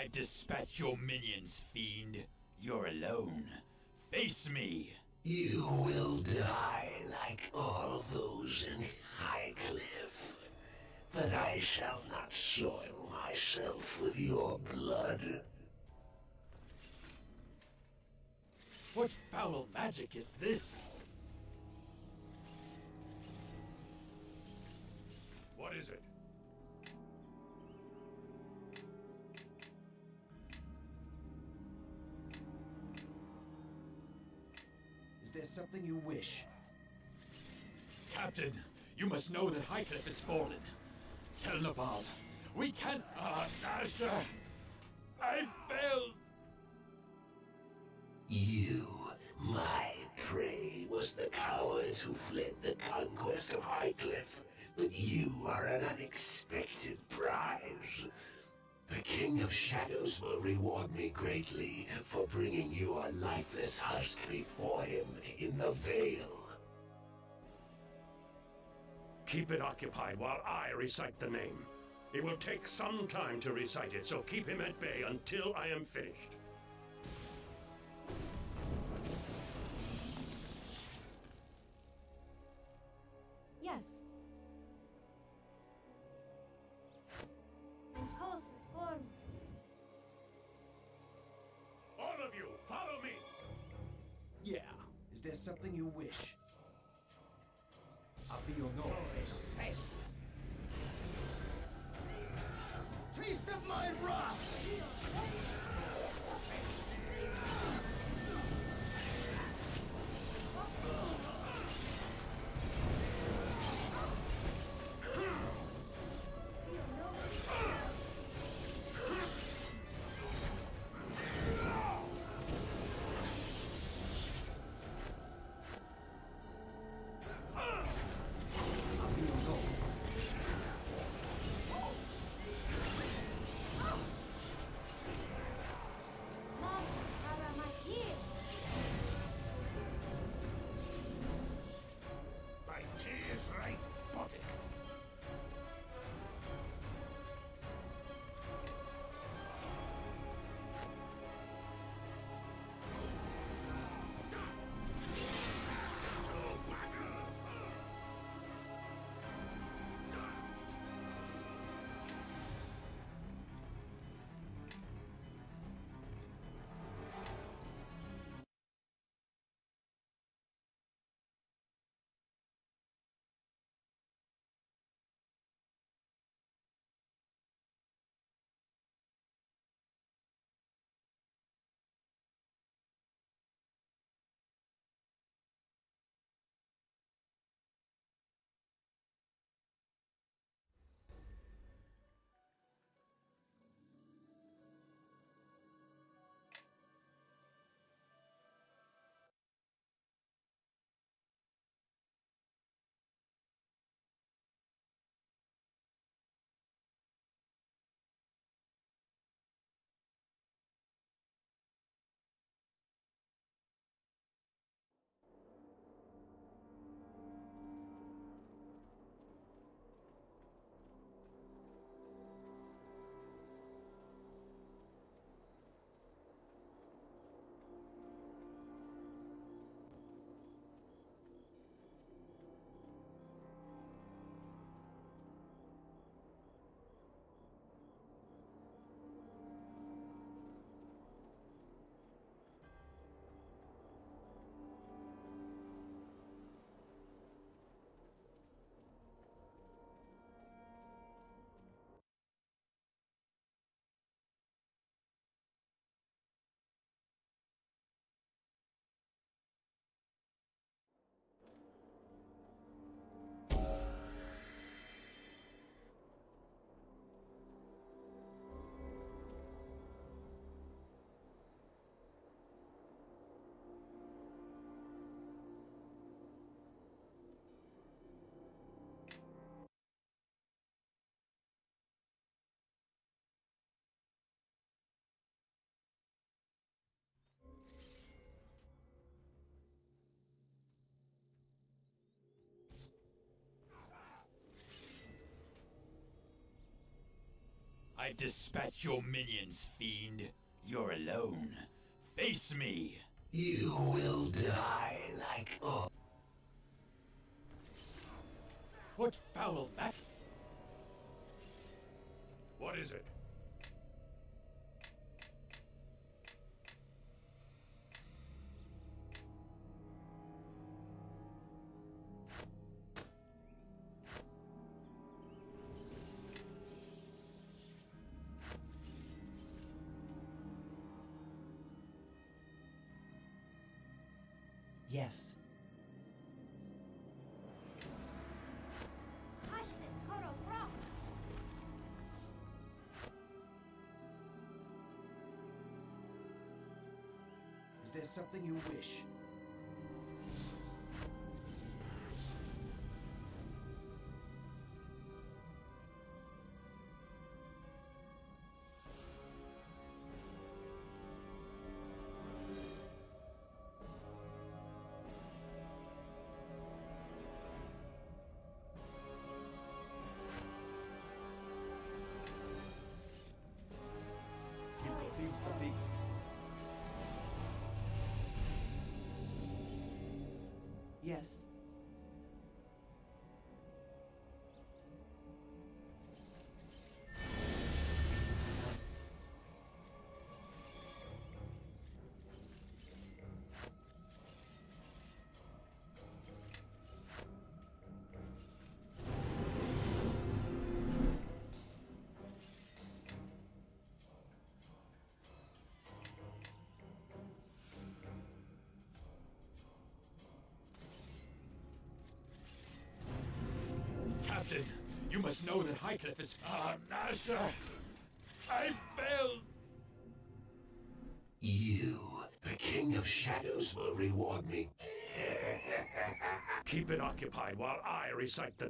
I've dispatched your minions, fiend. You're alone. Face me! You will die like all those in Highcliff. But I shall not soil myself with your blood. What foul magic is this? What is it? Is there something you wish? Captain, you must know that Highcliff is fallen. Tell Naval, we can... Asher! I failed! You, my prey, was the cowards who fled the conquest of Highcliff. But you are an unexpected prize. The King of Shadows will reward me greatly for bringing your lifeless husk before him in the Vale. Keep it occupied while I recite the name. It will take some time to recite it, so keep him at bay until I am finished. Yes. And host was formed. All of you, follow me! Yeah. Is there something you wish? I'll be your no. Taste of my wrath! I've dispatched your minions, fiend. You're alone. Face me. You will die like all. What foul ma- What is it? Yes. Hush this, Koro Bro! Is there something you wish? Kill Kothim Safik. Yes. Captain, you must know that Highcliffe is... Master! I failed! You, the King of Shadows, will reward me. Keep it occupied while I recite the...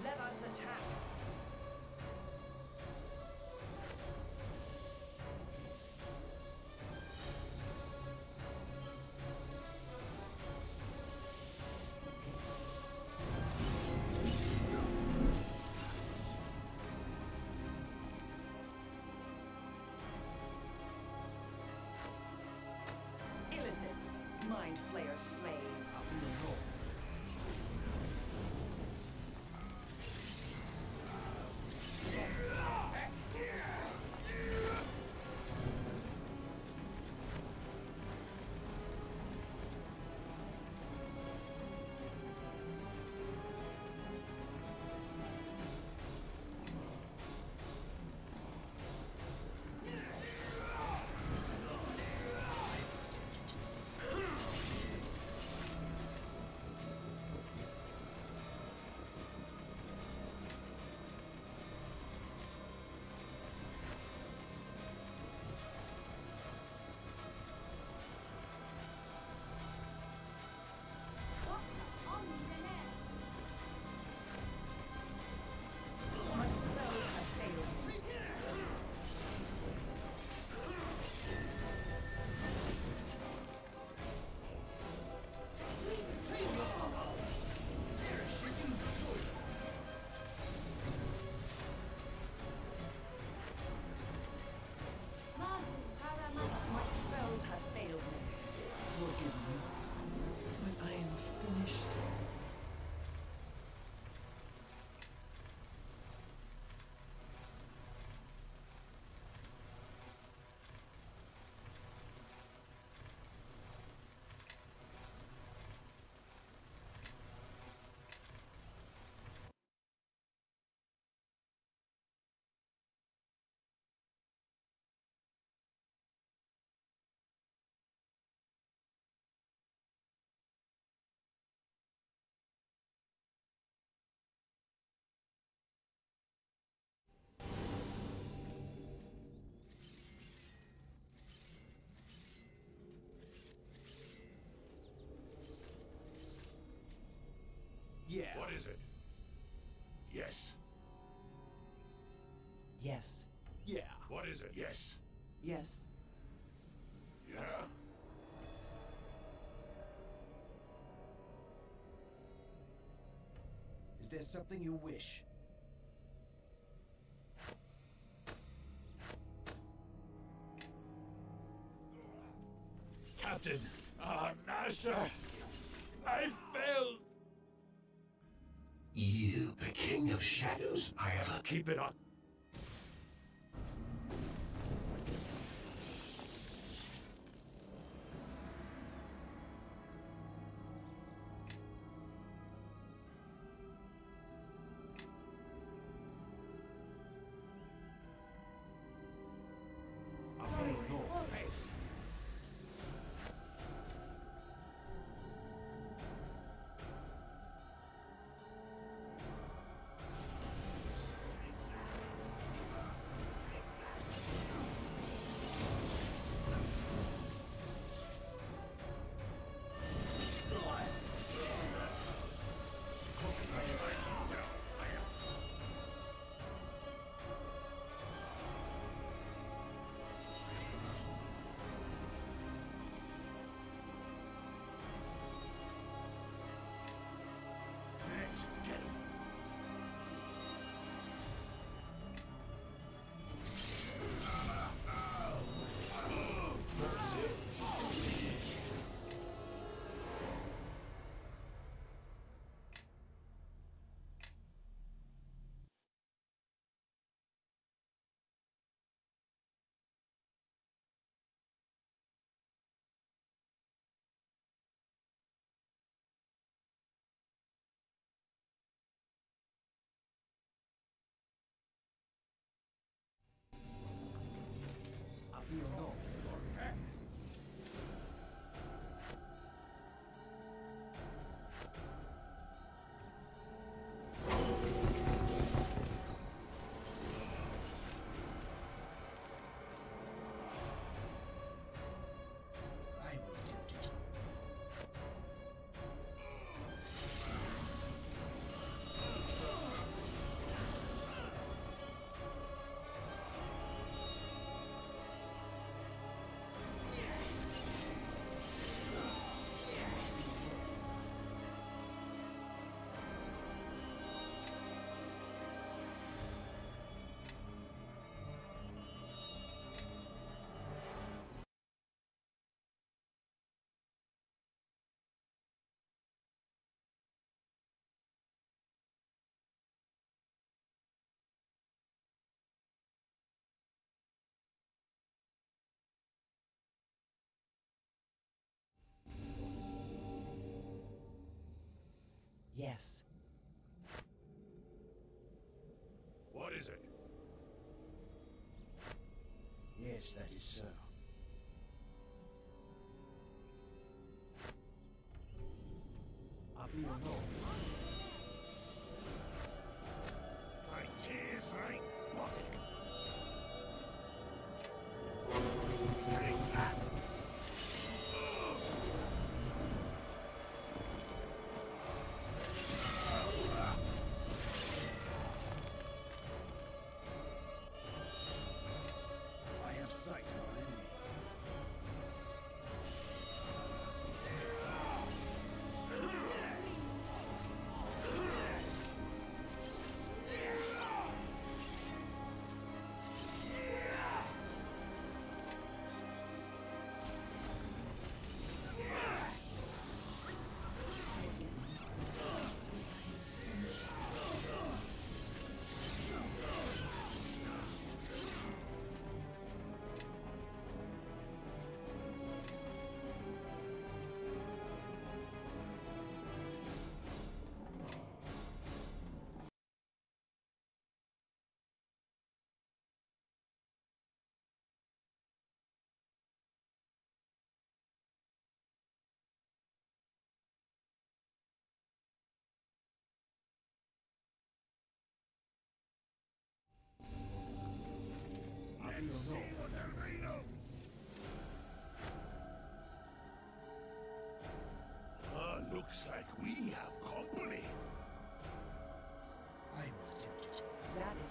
Let us attack. Illithid, Mind Flayer slave of the Lord. My spells have failed me. My spells have failed me. Forgive me, but I am finished. Yeah. What is it? Yes. Yes. Yeah. What is it? Yes. Yes. Yeah. Is there something you wish? Captain, Master, I failed. You, the King of Shadows, I have a... Keep it up. I will attempt it. Yes. What is it? Yes, that is so. I'll be alone. My tears like water. Take that! I have sight of our enemy.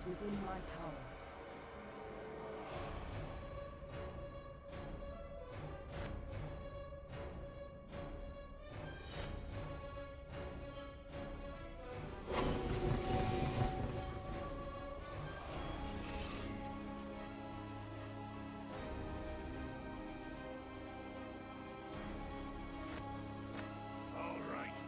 is within my power. All right.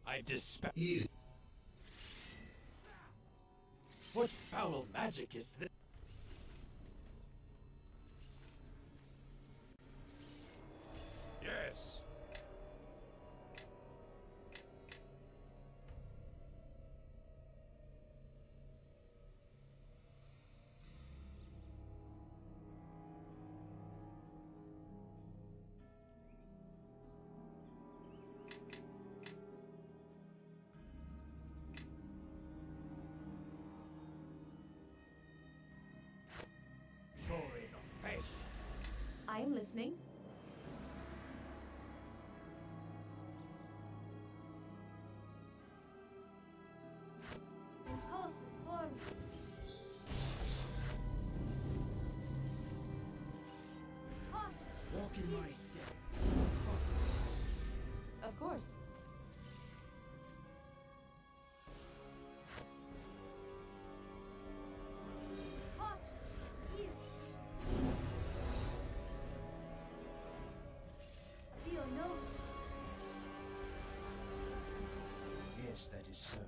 I dispel. What foul magic is this? Yes. Surely the fish. I am listening. Tosus form. Walk in my step. Of course. Yes, that is so.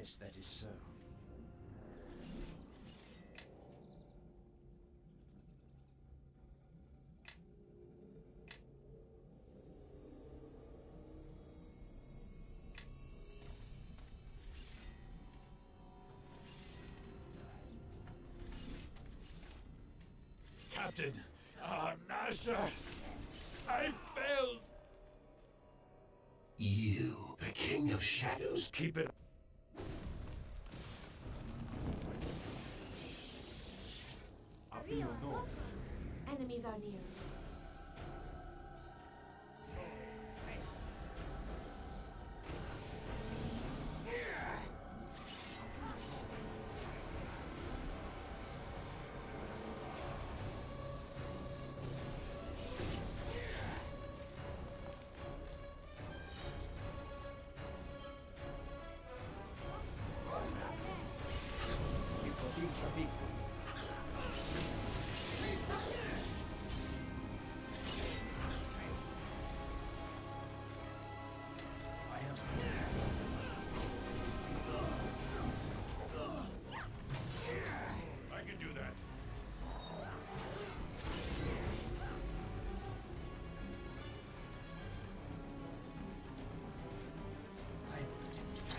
Yes, that is so. Captain, Master, I failed. You, the King of Shadows, Keep it. Enemies are near. Kilkofim Safik. I have I can do that. I will attempt to.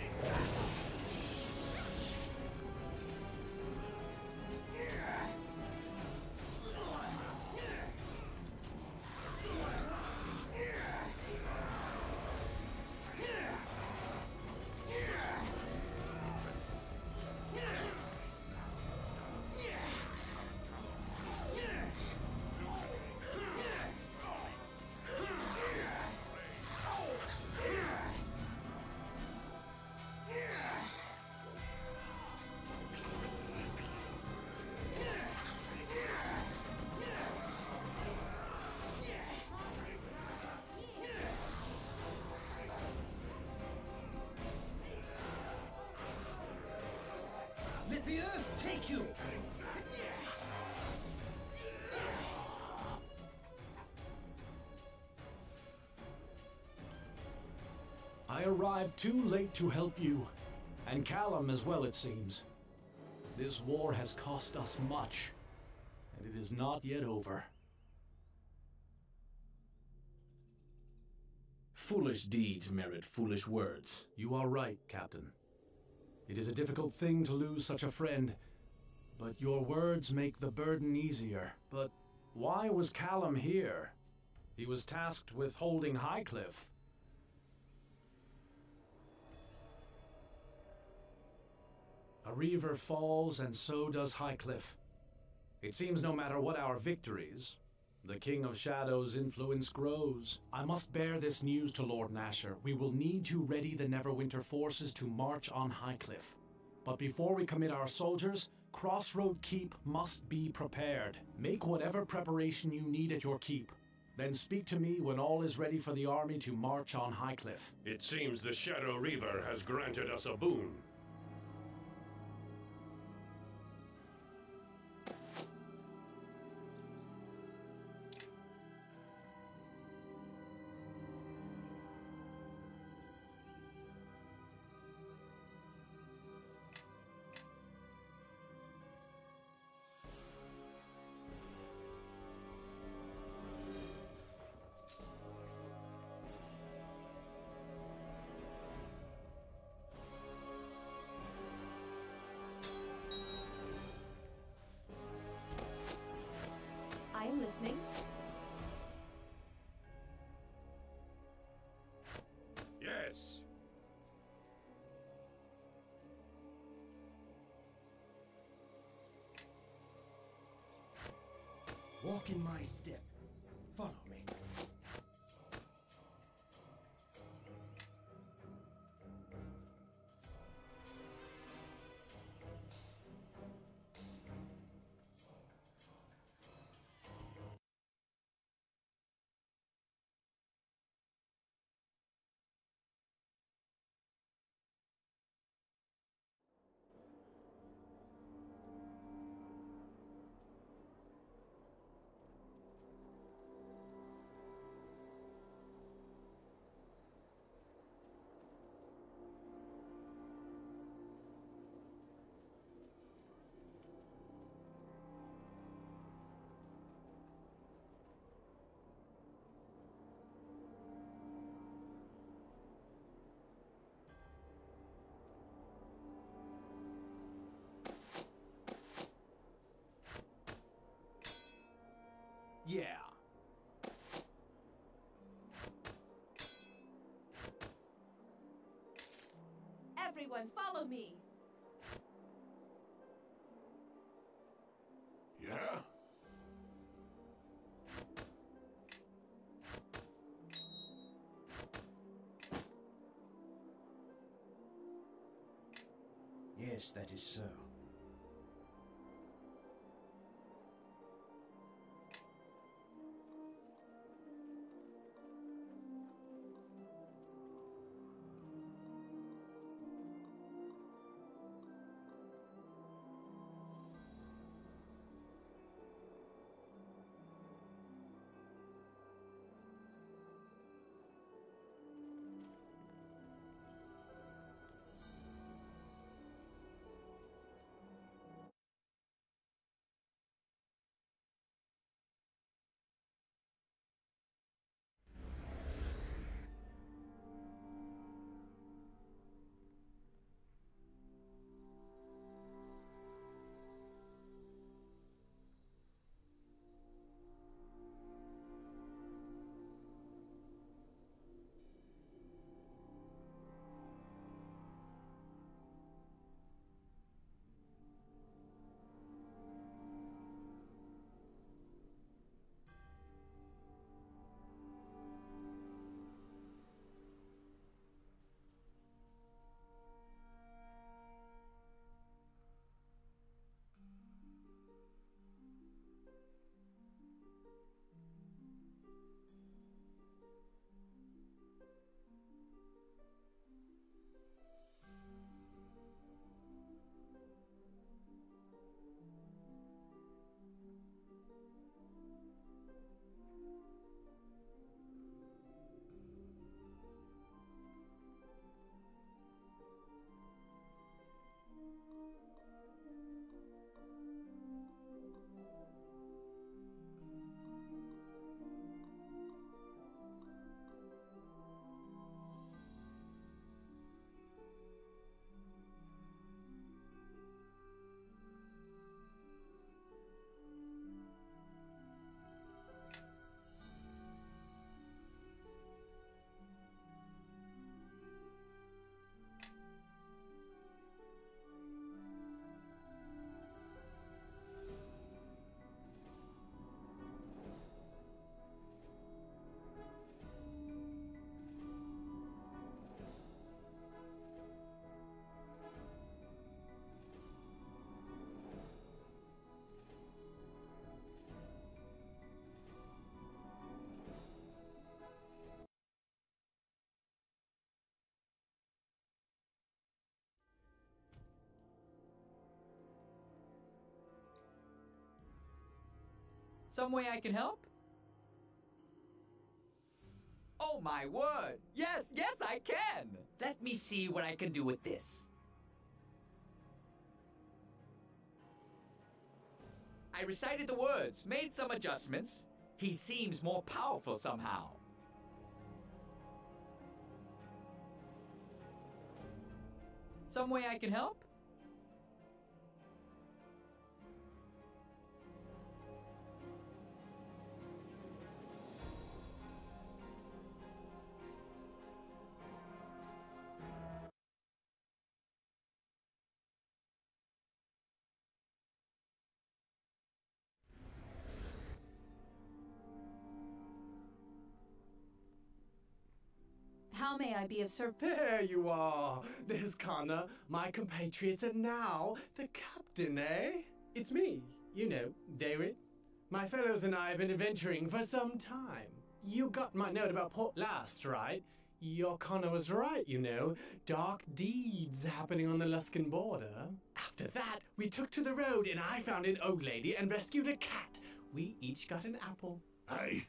Let the earth take you! I arrived too late to help you, and Callum as well, it seems. This war has cost us much, and it is not yet over. Foolish deeds merit foolish words. You are right, Captain. It is a difficult thing to lose such a friend, but your words make the burden easier. But why was Callum here? He was tasked with holding Highcliffe. A reaver falls, and so does Highcliffe. It seems no matter what our victories, the King of Shadows' influence grows. I must bear this news to Lord Nasher. We will need to ready the Neverwinter forces to march on Highcliffe. But before we commit our soldiers, Crossroad Keep must be prepared. Make whatever preparation you need at your keep. Then speak to me when all is ready for the army to march on Highcliffe. It seems the Shadow Reaver has granted us a boon. I am listening. Yes. Walk in my step. Follow me. me. Yeah? Yes, that is so. Some way I can help? Oh my word! Yes, yes I can! Let me see what I can do with this. I recited the words, made some adjustments. He seems more powerful somehow. Some way I can help? How may I be of service? There you are. There's Connor, my compatriot, and now the captain, eh? It's me, you know, David. My fellows and I have been adventuring for some time. You got my note about Port Last, right? Your Connor was right, you know. Dark deeds happening on the Luskan border. After that, we took to the road and I found an old lady and rescued a cat. We each got an apple. I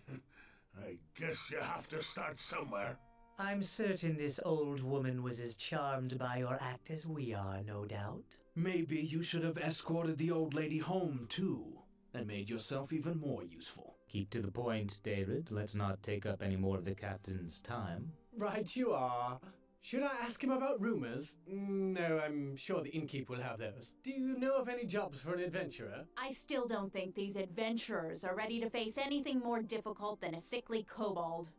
guess you have to start somewhere. I'm certain this old woman was as charmed by your act as we are, no doubt. Maybe you should have escorted the old lady home, too, and made yourself even more useful. Keep to the point, David. Let's not take up any more of the captain's time. Right you are. Should I ask him about rumors? No, I'm sure the innkeep will have those. Do you know of any jobs for an adventurer? I still don't think these adventurers are ready to face anything more difficult than a sickly kobold.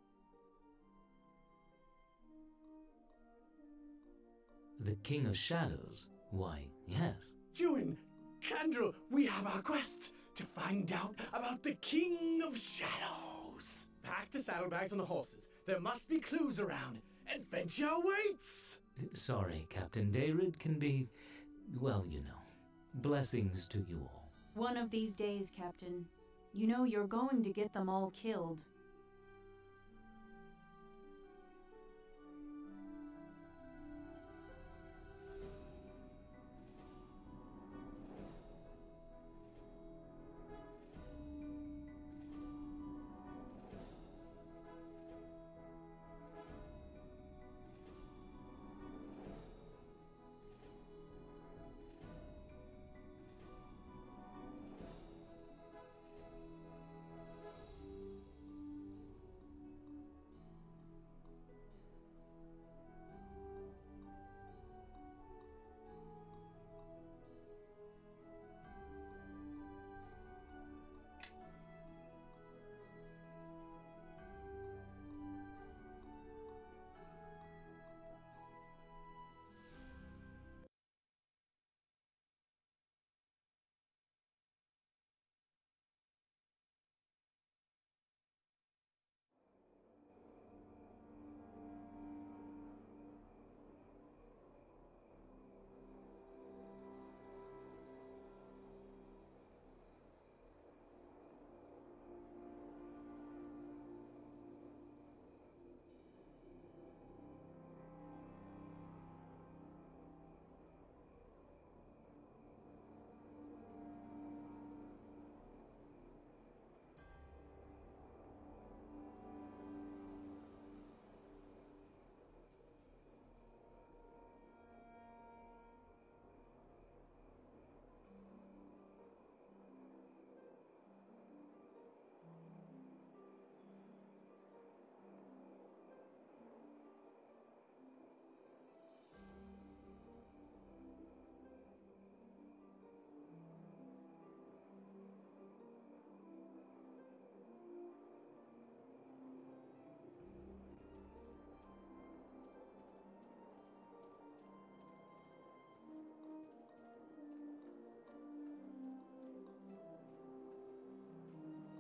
The King of Shadows? Why, yes. Juin, Kandrel, we have our quest to find out about the King of Shadows. Pack the saddlebags on the horses. There must be clues around. Adventure awaits! Sorry, Captain Dayrid can be, well, you know. Blessings to you all. One of these days, Captain. You know you're going to get them all killed.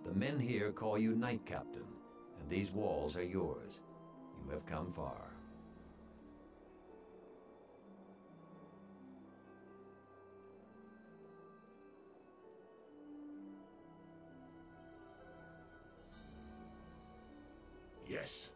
The men here call you Knight Captain, and these walls are yours. You have come far. Yes.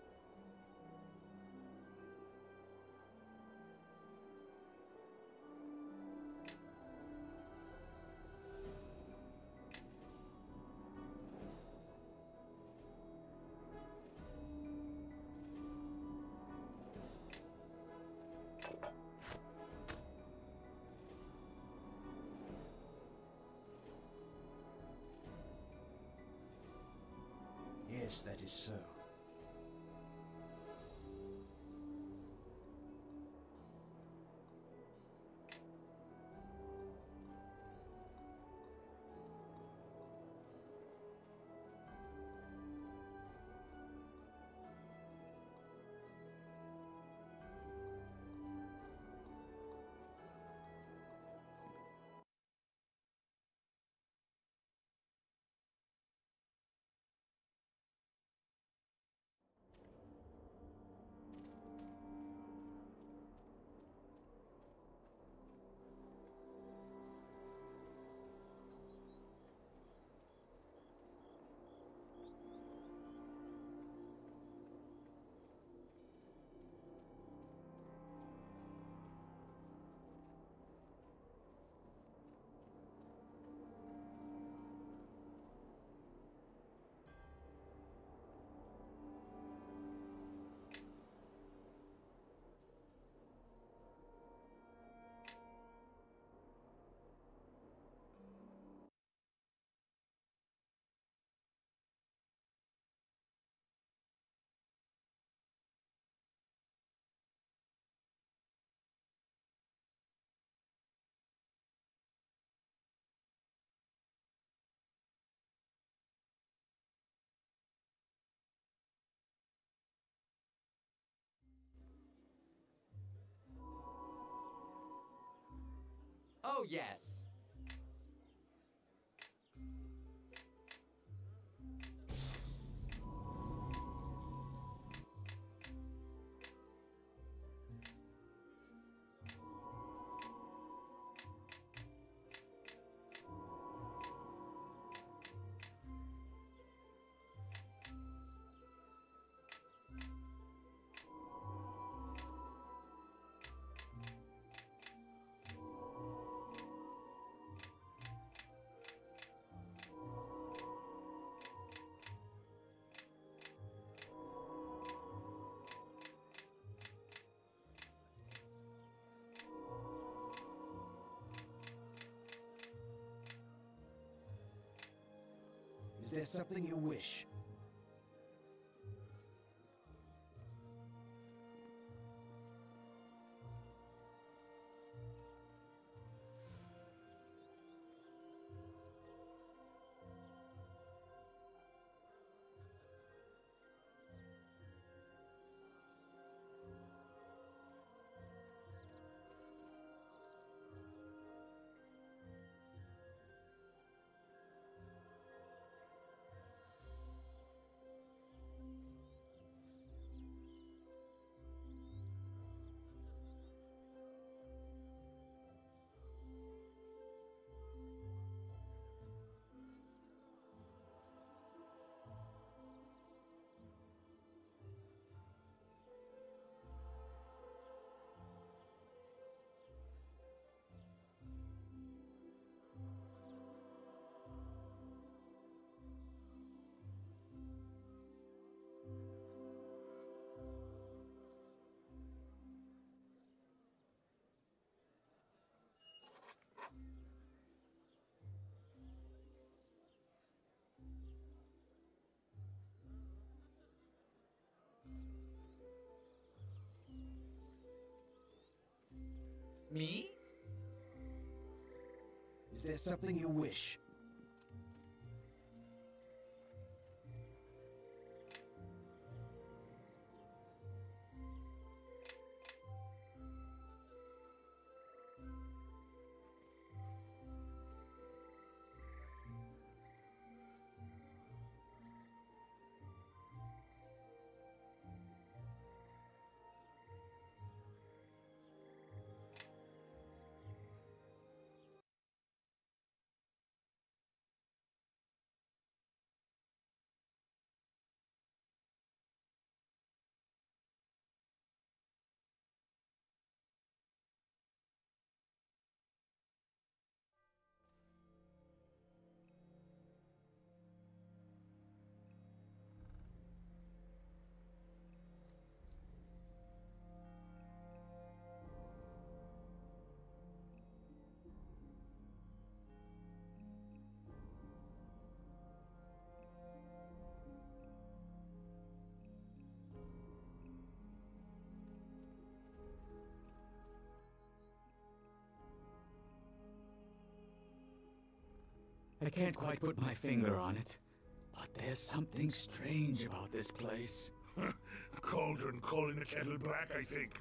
Yes, that is so. Oh, yes. Is there something you wish? Me? Is there something you wish? I can't quite put my finger on it, but there's something strange about this place. Cauldron calling the kettle black, I think.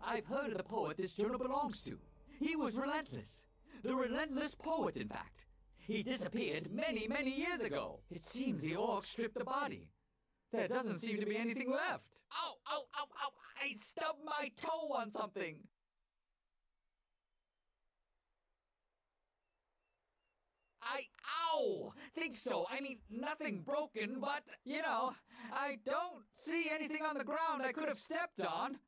I've heard of the poet this journal belongs to. He was relentless. The relentless poet, in fact. He disappeared many, many years ago. It seems the orcs stripped the body. There doesn't seem to be anything left. Ow, ow, ow, ow! I stubbed my toe on something! Ow! Think so. I mean, nothing broken, but, you know, I don't see anything on the ground I could have stepped on.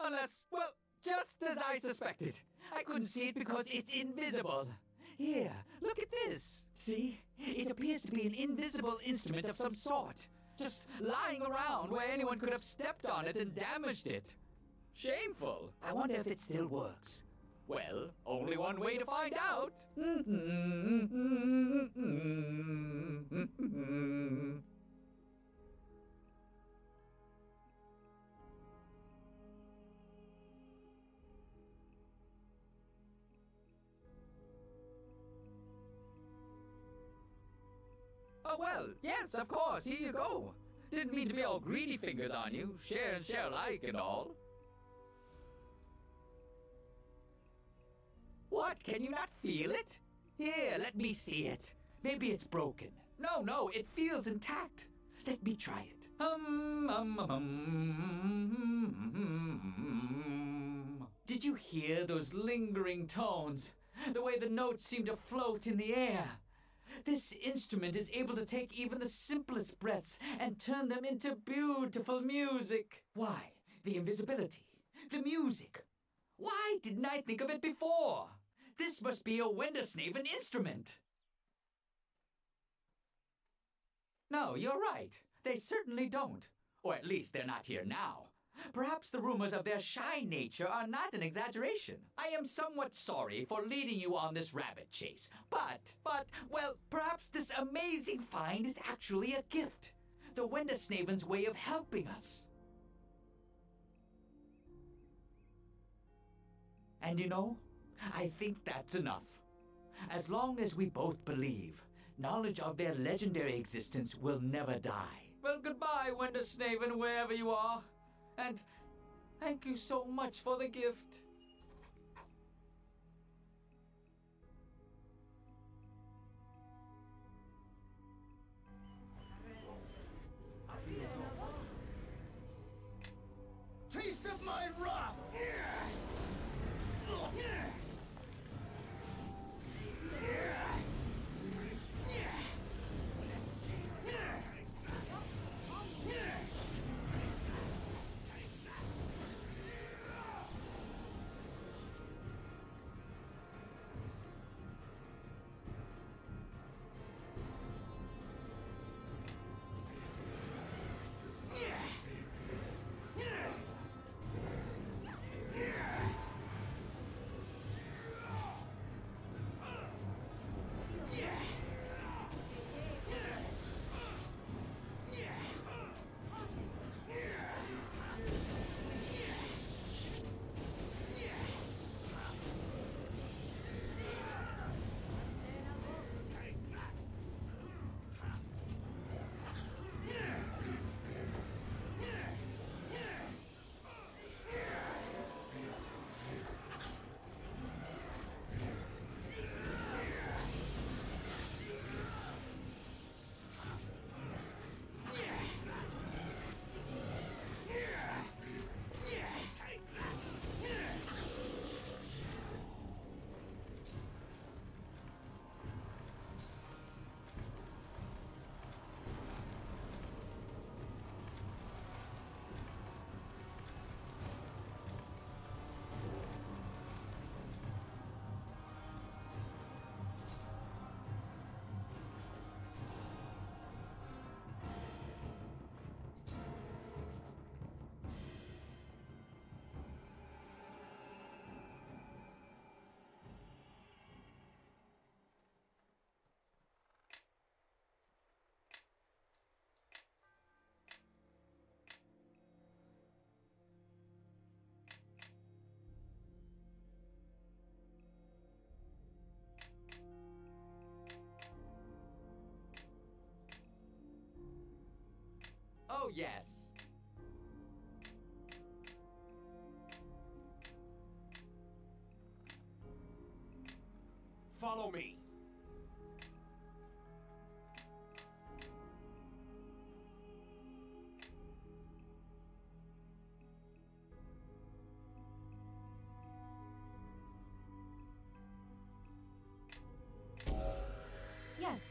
Unless, well, just as I suspected. I couldn't see it because it's invisible. Here, look at this. See? It appears to be an invisible instrument of some sort. Just lying around where anyone could have stepped on it and damaged it. Shameful. I wonder if it still works. Well, only one way to find out. Oh, well, yes, of course, here you go. Didn't mean to be all greedy fingers on you. Share and share alike and all. What, can you not feel it? Here, let me see it. Maybe it's broken. No, it feels intact. Let me try it. Did you hear those lingering tones? The way the notes seem to float in the air. This instrument is able to take even the simplest breaths and turn them into beautiful music. Why? The invisibility. The music. Why didn't I think of it before? This must be a Wendersnaven instrument. No, you're right. They certainly don't. Or at least they're not here now. Perhaps the rumors of their shy nature are not an exaggeration. I am somewhat sorry for leading you on this rabbit chase. But, well, perhaps this amazing find is actually a gift. The Wendersnaven's way of helping us. And you know, I think that's enough. As long as we both believe, knowledge of their legendary existence will never die. Well, goodbye, Wendersnaven, wherever you are. And thank you so much for the gift. Taste of my wrath! Oh, yes. Follow me. Yes.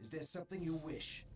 Is there something you wish?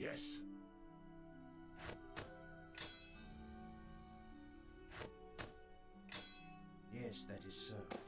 Yes. Yes, that is so.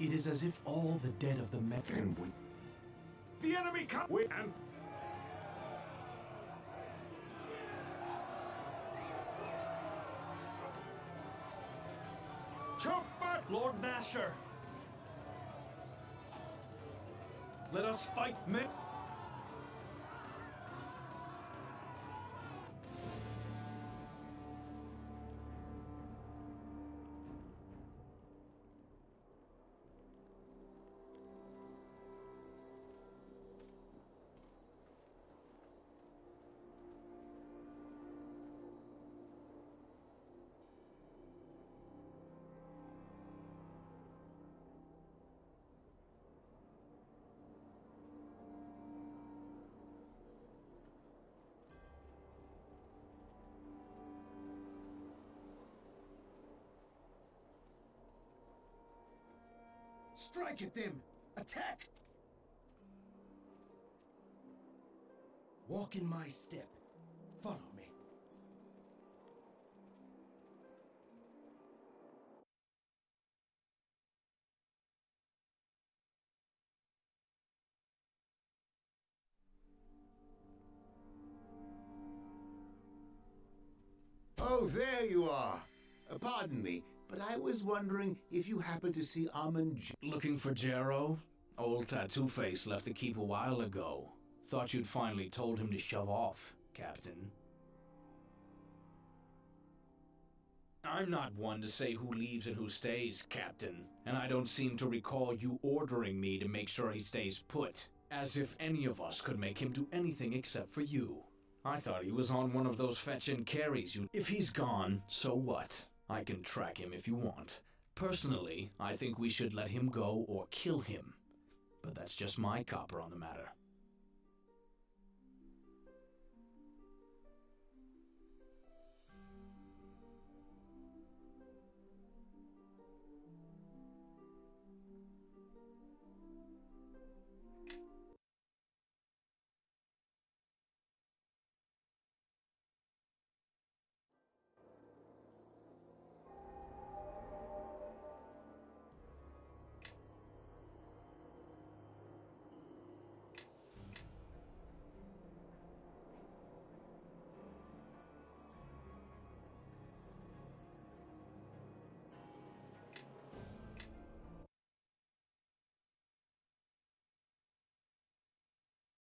It is as if all the dead of the men... Then we... The enemy come! And... Choke back, Lord Nasher! Let us fight, men! Strike at them! Attack! Walk in my step. Follow me. Oh, there you are. Pardon me, but I was wondering if you happened to see Looking for Jero? Old Tattoo Face left the keep a while ago. Thought you'd finally told him to shove off, Captain. I'm not one to say who leaves and who stays, Captain, and I don't seem to recall you ordering me to make sure he stays put, as if any of us could make him do anything except for you. I thought he was on one of those fetch and carries you... If he's gone, so what? I can track him if you want. Personally, I think we should let him go or kill him. But that's just my copper on the matter.